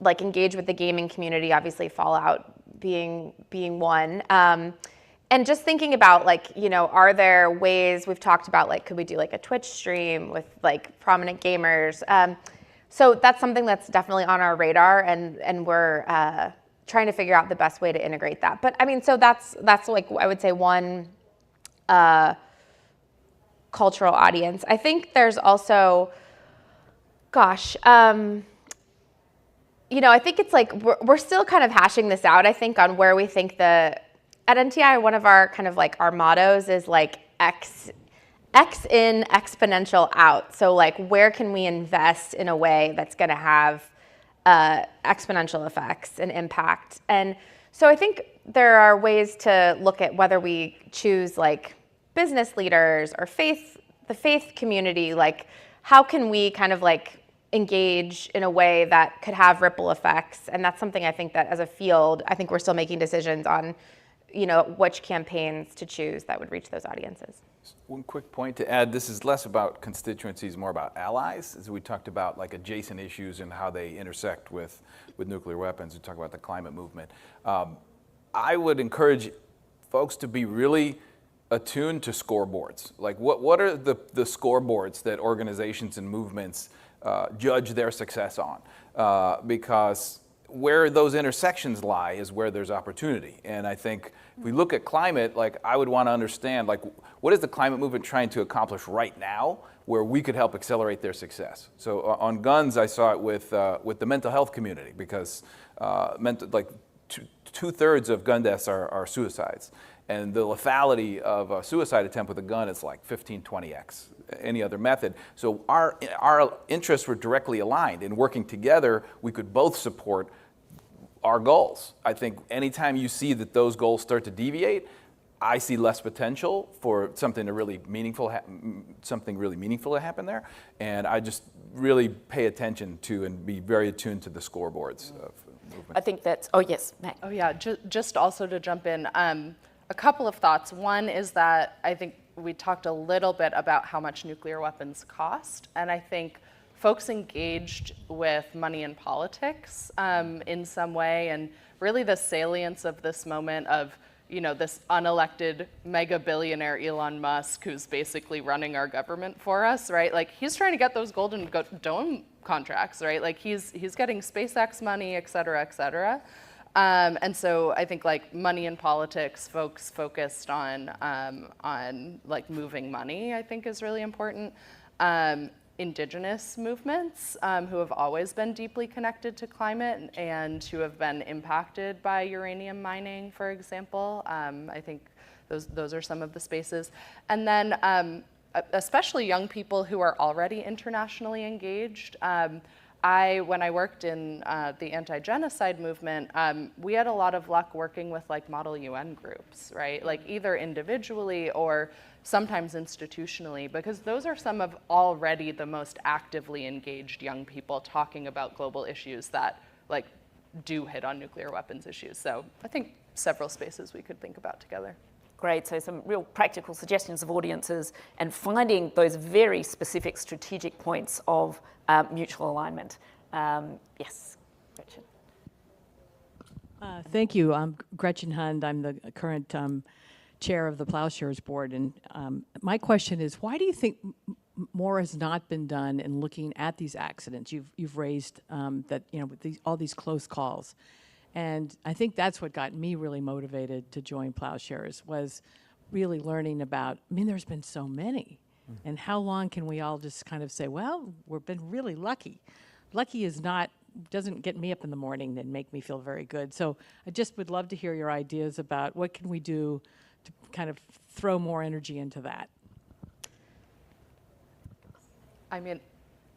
like engage with the gaming community, obviously Fallout being one. And just thinking about like, are there ways, we've talked about like, could we do like a Twitch stream with like prominent gamers? So that's something that's definitely on our radar, and we're trying to figure out the best way to integrate that. But I mean, so that's like, I would say one cultural audience. I think there's also, I think it's like, we're still kind of hashing this out, I think, on where we think at NTI, one of our kind of like our mottos is like X in, exponential out. So like, where can we invest in a way that's gonna have exponential effects and impact? And so I think there are ways to look at whether we choose like business leaders or the faith community, like how can we kind of like engage in a way that could have ripple effects? And that's something I think that as a field, I think we're still making decisions on, which campaigns to choose that would reach those audiences. One quick point to add, this is less about constituencies, more about allies, as we talked about like adjacent issues and how they intersect with nuclear weapons. We talk about the climate movement. I would encourage folks to be really attuned to scoreboards. Like what are the scoreboards that organizations and movements judge their success on? Because where those intersections lie is where there's opportunity. And I think if we look at climate, like I would want to understand, like what is the climate movement trying to accomplish right now where we could help accelerate their success? So on guns, I saw it with the mental health community because two-thirds of gun deaths are suicides. And the lethality of a suicide attempt with a gun is like 15, 20x any other method. So our interests were directly aligned. In working together, we could both support our goals. I think anytime you see that those goals start to deviate, I see less potential for something really meaningful to happen there. And I just really pay attention to and be very attuned to the scoreboards of movement. I think that's, oh yes, Mac. Oh yeah, just also to jump in, a couple of thoughts. One is that I think we talked a little bit about how much nuclear weapons cost, and I think folks engaged with money and politics in some way, and really the salience of this moment of, you know, this unelected mega billionaire Elon Musk, who's basically running our government for us, right? Like he's trying to get those Golden Dome contracts, right? Like he's getting SpaceX money, et cetera, et cetera. And so I think like money and politics, folks focused on like moving money, I think is really important. Indigenous movements who have always been deeply connected to climate and who have been impacted by uranium mining, for example. I think those are some of the spaces. And then especially young people who are already internationally engaged. When I worked in the anti-genocide movement, we had a lot of luck working with like model UN groups, right? Like either individually or sometimes institutionally, because those are some of already the most actively engaged young people talking about global issues that like do hit on nuclear weapons issues. So I think several spaces we could think about together. Great, so some real practical suggestions of audiences and finding those very specific strategic points of mutual alignment. Yes, Gretchen. Thank you. I'm Gretchen Hund. I'm the current chair of the Plowshares Board. And my question is, why do you think more has not been done in looking at these accidents? You've raised that, you know, with all these close calls. And I think that's what got me really motivated to join Plowshares, was really learning about, I mean, there's been so many. And how long can we all just kind of say, well, we've been really lucky. Lucky doesn't get me up in the morning and make me feel very good. So I just would love to hear your ideas about what can we do to kind of throw more energy into that. I mean,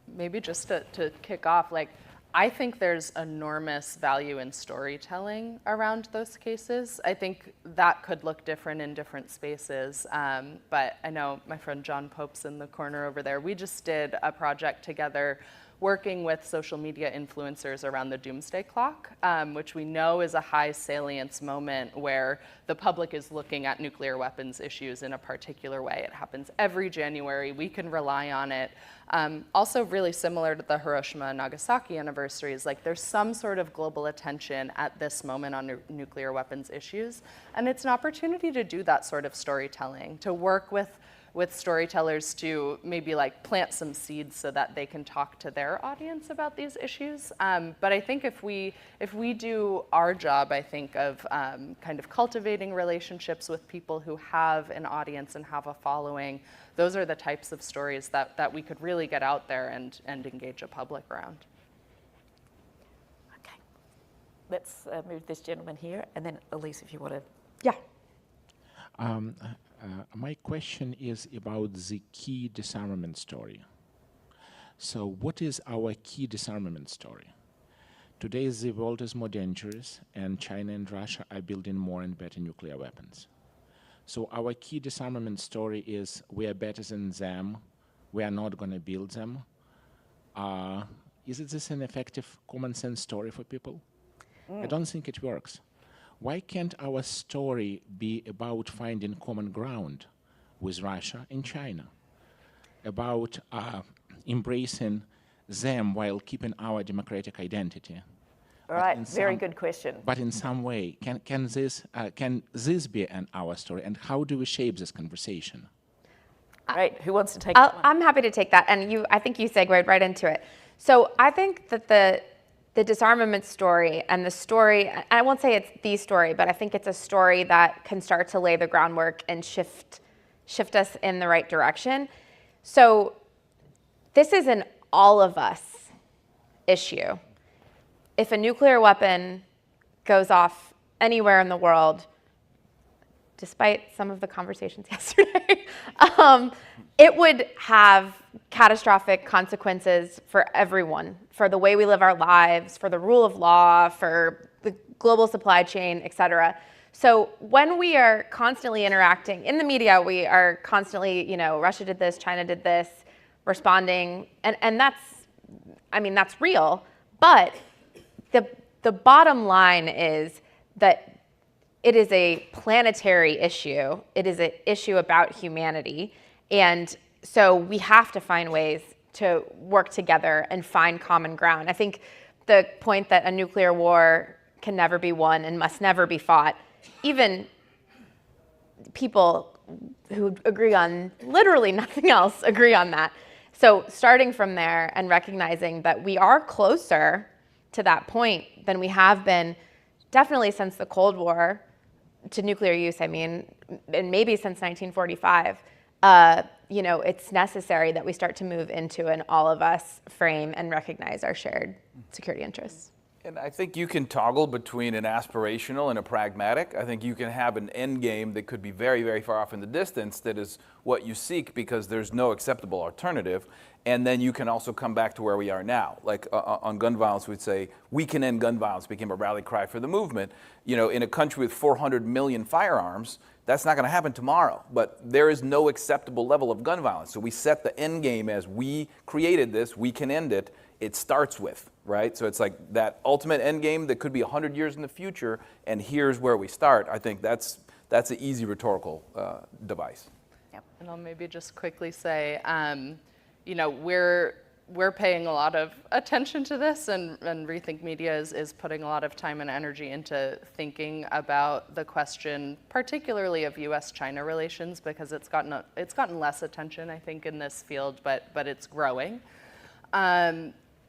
maybe just to kick off, like, I think there's enormous value in storytelling around those cases. I think that could look different in different spaces, but I know my friend John Pope's in the corner over there. We just did a project together working with social media influencers around the doomsday clock, which we know is a high salience moment where the public is looking at nuclear weapons issues in a particular way. It happens every January. We can rely on it. Also really similar to the Hiroshima and Nagasaki anniversaries, like there's some sort of global attention at this moment on nuclear weapons issues. And it's an opportunity to do that sort of storytelling, to work with storytellers to maybe like plant some seeds so that they can talk to their audience about these issues. But I think if we do our job, I think, of kind of cultivating relationships with people who have an audience and have a following, those are the types of stories that we could really get out there and engage a public around. Okay, let's move this gentleman here, and then Elise, if you want to. Yeah. My question is about the key disarmament story. So what is our key disarmament story? Today the world is more dangerous, and China and Russia are building more and better nuclear weapons. So our key disarmament story is we are better than them, we are not going to build them. Is this an effective common sense story for people? I don't think it works. Why can't our story be about finding common ground? with Russia and China, about embracing them while keeping our democratic identity. All right, very good question. But in some way, can this be an our story, and how do we shape this conversation? Great, who wants to take that one? I'm happy to take that, and I think you segued right into it. So I think that the disarmament story and the story, I won't say it's the story, but I think it's a story that can start to lay the groundwork and shift us in the right direction. So this is an all of us issue. If a nuclear weapon goes off anywhere in the world, despite some of the conversations yesterday, it would have catastrophic consequences for everyone, for the way we live our lives, for the rule of law, for the global supply chain, et cetera. So when we are constantly interacting in the media, we are constantly, Russia did this, China did this, responding, and that's real. But the bottom line is that it is a planetary issue. It is an issue about humanity. And so we have to find ways to work together and find common ground. I think the point that a nuclear war can never be won and must never be fought, even people who agree on literally nothing else agree on that. So starting from there and recognizing that we are closer to that point than we have been definitely since the Cold War, to nuclear use, and maybe since 1945, it's necessary that we start to move into an all of us frame and recognize our shared security interests. And I think you can toggle between an aspirational and a pragmatic. I think you can have an end game that could be very, very far off in the distance that is what you seek because there's no acceptable alternative. And then you can also come back to where we are now. Like on gun violence, we'd say, we can end gun violence became a rally cry for the movement. In a country with 400 million firearms, that's not going to happen tomorrow. But there is no acceptable level of gun violence. So we set the end game as we created this, we can end it. It starts with, right? So it's like that ultimate end game that could be 100 years in the future, and here's where we start. I think that's an easy rhetorical device. Yep. And I'll maybe just quickly say, we're paying a lot of attention to this, and Rethink Media is putting a lot of time and energy into thinking about the question, particularly of U.S.-China relations, because it's gotten less attention, I think, in this field, but it's growing.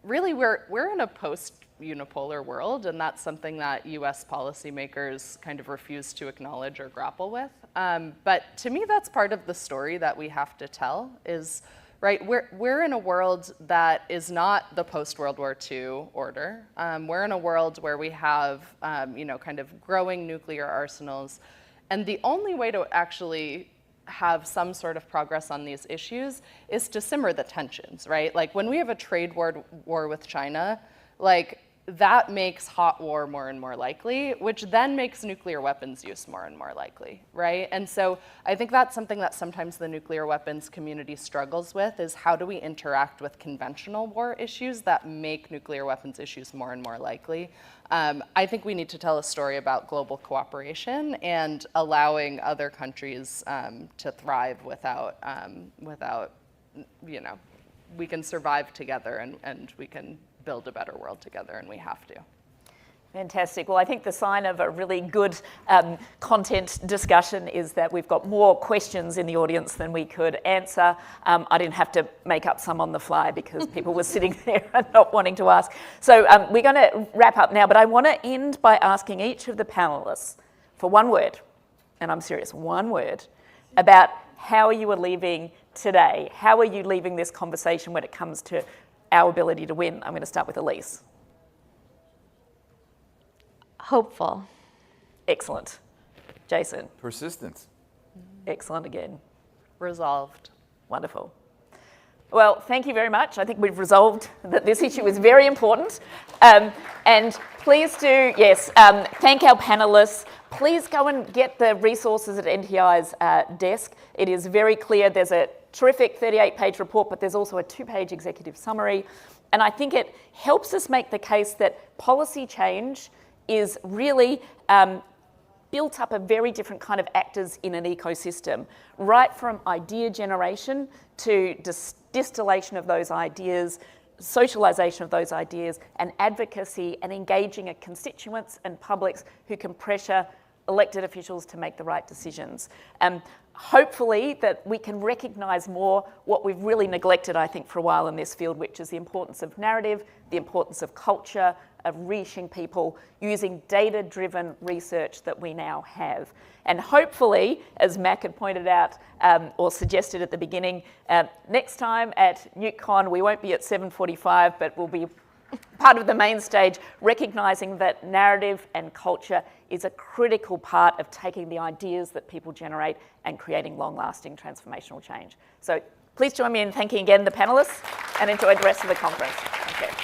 Really, we're in a post-unipolar world, and that's something that U.S. policymakers kind of refuse to acknowledge or grapple with. But to me, that's part of the story that we have to tell is, right, we're in a world that is not the post-World War II order. We're in a world where we have, kind of growing nuclear arsenals. And the only way to actually have some sort of progress on these issues is to simmer the tensions, right? Like when we have a trade war with China, like that makes hot war more and more likely, which then makes nuclear weapons use more and more likely, right? And so I think that's something that sometimes the nuclear weapons community struggles with is how do we interact with conventional war issues that make nuclear weapons issues more and more likely? I think we need to tell a story about global cooperation and allowing other countries to thrive without, we can survive together and we can build a better world together, and we have to. Fantastic. Well, I think the sign of a really good content discussion is that we've got more questions in the audience than we could answer. I didn't have to make up some on the fly because people were sitting there and not wanting to ask. So we're going to wrap up now, but I want to end by asking each of the panelists for one word, and I'm serious, one word, about how you are leaving today. How are you leaving this conversation when it comes to our ability to win? I'm going to start with Elise. Hopeful. Excellent. Jason. Persistence. Excellent again. Resolved. Wonderful. Well, thank you very much. I think we've resolved that this issue is very important. And please do, thank our panelists. Please go and get the resources at NTI's desk. It is very clear. There's a terrific 38-page report, but there's also a 2-page executive summary. And I think it helps us make the case that policy change is really built up a very different kind of actors in an ecosystem, right from idea generation to distillation of those ideas, socialisation of those ideas, and advocacy and engaging of constituents and publics who can pressure elected officials to make the right decisions. Hopefully that we can recognise more what we've really neglected, I think, for a while in this field, which is the importance of narrative, the importance of culture, of reaching people using data-driven research that we now have. And hopefully, as Mac had pointed out or suggested at the beginning, next time at NewtCon we won't be at 7:45, but we'll be part of the main stage, recognising that narrative and culture is a critical part of taking the ideas that people generate and creating long-lasting transformational change. So please join me in thanking again the panellists and enjoy the rest of the conference. Thank you.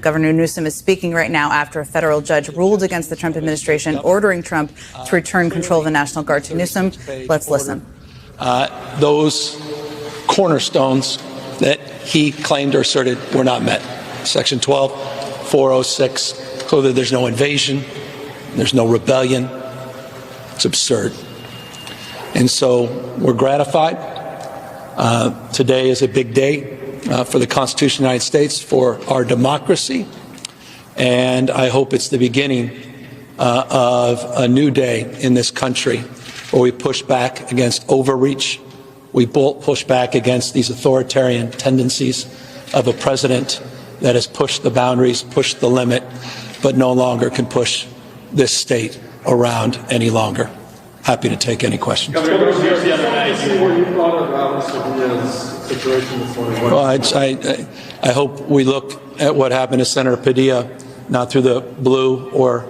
Governor Newsom is speaking right now after a federal judge ruled against the Trump administration, ordering Trump to return control of the National Guard to Newsom. Let's listen. Those cornerstones that he claimed or asserted were not met. Section 12, 406, clearly there's no invasion, there's no rebellion. It's absurd. And so we're gratified. Today is a big day for the Constitution of the United States, for our democracy, and I hope it's the beginning of a new day in this country where we push back against overreach, we push back against these authoritarian tendencies of a president that has pushed the boundaries, pushed the limit, but no longer can push this state around any longer. Happy to take any questions. Well, I hope we look at what happened to Senator Padilla not through the blue or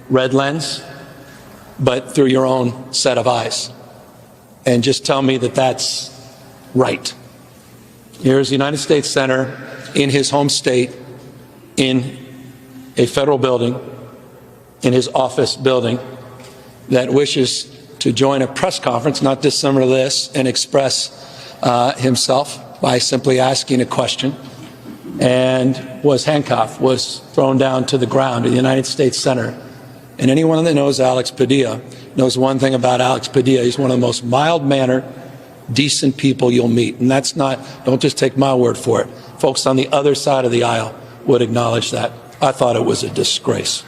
red lens, but through your own set of eyes. And just tell me that that's right. Here's a United States Senator in his home state, in a federal building, in his office building, that wishes to join a press conference, not dissimilar to this, and express himself by simply asking a question, and was handcuffed, was thrown down to the ground, a United States Senator. And anyone that knows Alex Padilla knows one thing about Alex Padilla. He's one of the most mild-mannered, decent people you'll meet. And that's not, don't just take my word for it. Folks on the other side of the aisle would acknowledge that. I thought it was a disgrace.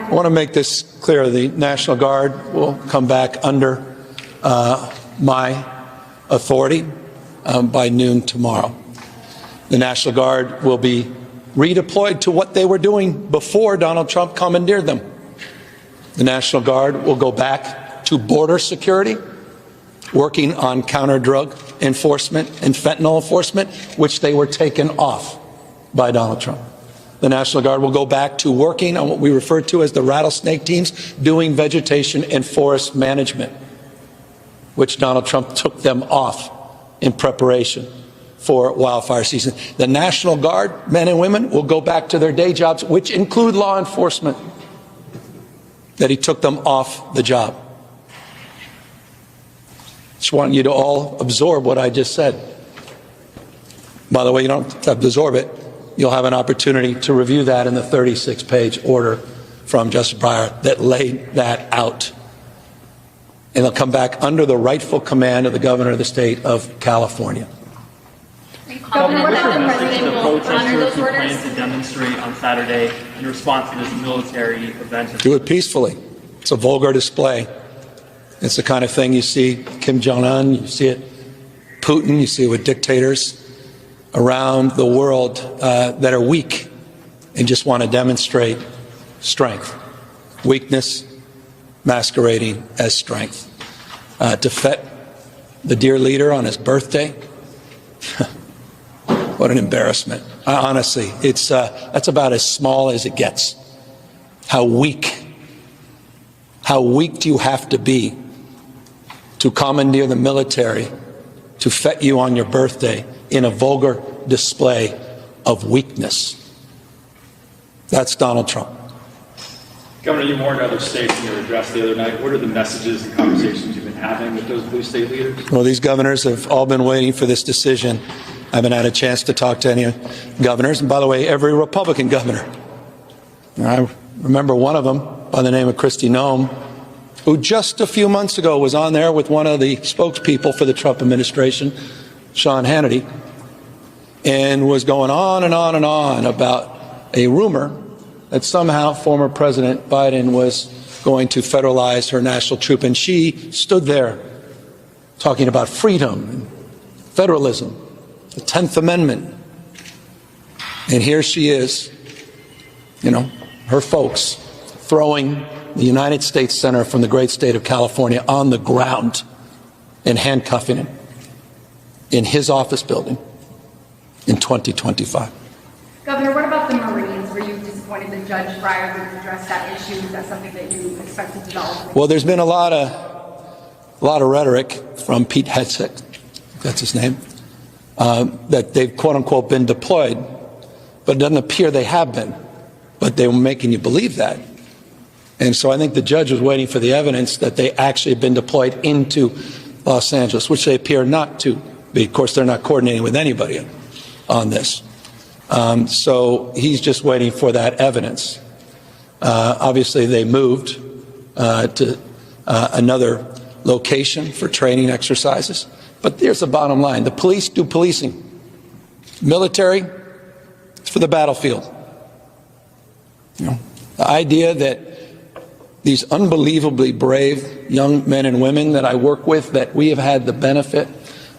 I want to make this clear. The National Guard will come back under my authority by noon tomorrow. The National Guard will be redeployed to what they were doing before Donald Trump commandeered them. The National Guard will go back to border security, working on counter-drug enforcement and fentanyl enforcement, which they were taken off by Donald Trump. The National Guard will go back to working on what we refer to as the rattlesnake teams, doing vegetation and forest management, which Donald Trump took them off in preparation for wildfire season. The National Guard, men and women, will go back to their day jobs, which include law enforcement, that he took them off the job. Just want you to all absorb what I just said. By the way, you don't have to absorb it. You'll have an opportunity to review that in the 36-page order from Justice Breyer that laid that out. And they'll come back under the rightful command of the governor of the state of California. Governor, what about the president will honor those orders? Plan to demonstrate on Saturday in response to this military event? Do it peacefully. It's a vulgar display. It's the kind of thing you see Kim Jong-un, you see it Putin, you see it with dictators around the world that are weak and just want to demonstrate strength. Weakness masquerading as strength. To fet the dear leader on his birthday, what an embarrassment. Honestly, it's that's about as small as it gets. How weak How weak do you have to be to commandeer the military to fet you on your birthday in a vulgar display of weakness? That's Donald Trump. Governor, you warned other states in your address the other night. What are the messages and conversations you've been having with those blue state leaders? Well, these governors have all been waiting for this decision. I haven't had a chance to talk to any governors. And by the way, every Republican governor. I remember one of them by the name of Kristi Noem, who just a few months ago was on there with one of the spokespeople for the Trump administration, Sean Hannity, and was going on and on and on about a rumor that somehow former President Biden was going to federalize her national troop. And she stood there talking about freedom and federalism, the 10th Amendment. And here she is, you know, her folks throwing the United States Senator from the great state of California on the ground and handcuffing him in his office building in 2025. Governor, what about the Marines? Were you disappointed that Judge Breyer didn't address that issue? Is that something that you expect to develop? Well, there's been a lot of rhetoric from Pete Hegseth, that's his name, that they've quote unquote been deployed, but it doesn't appear they have been. But they were making you believe that. And so I think the judge was waiting for the evidence that they actually have been deployed into Los Angeles, which they appear not to be. Of course, they're not coordinating with anybody on this. So he's just waiting for that evidence. Obviously, they moved to another location for training exercises. But here's the bottom line. The police do policing. Military, it's for the battlefield. You know, the idea that these unbelievably brave young men and women that I work with, that we have had the benefit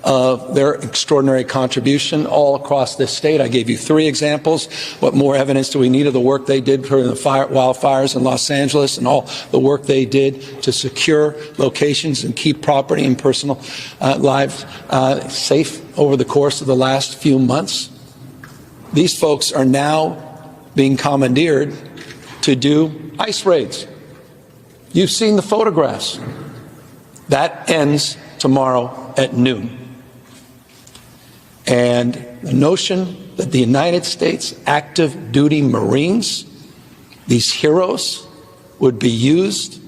of their extraordinary contribution all across this state. I gave you 3 examples. What more evidence do we need of the work they did for the wildfires in Los Angeles and all the work they did to secure locations and keep property and personal lives safe over the course of the last few months? These folks are now being commandeered to do ICE raids. You've seen the photographs. That ends tomorrow at noon. And the notion that the United States active duty Marines, these heroes, would be used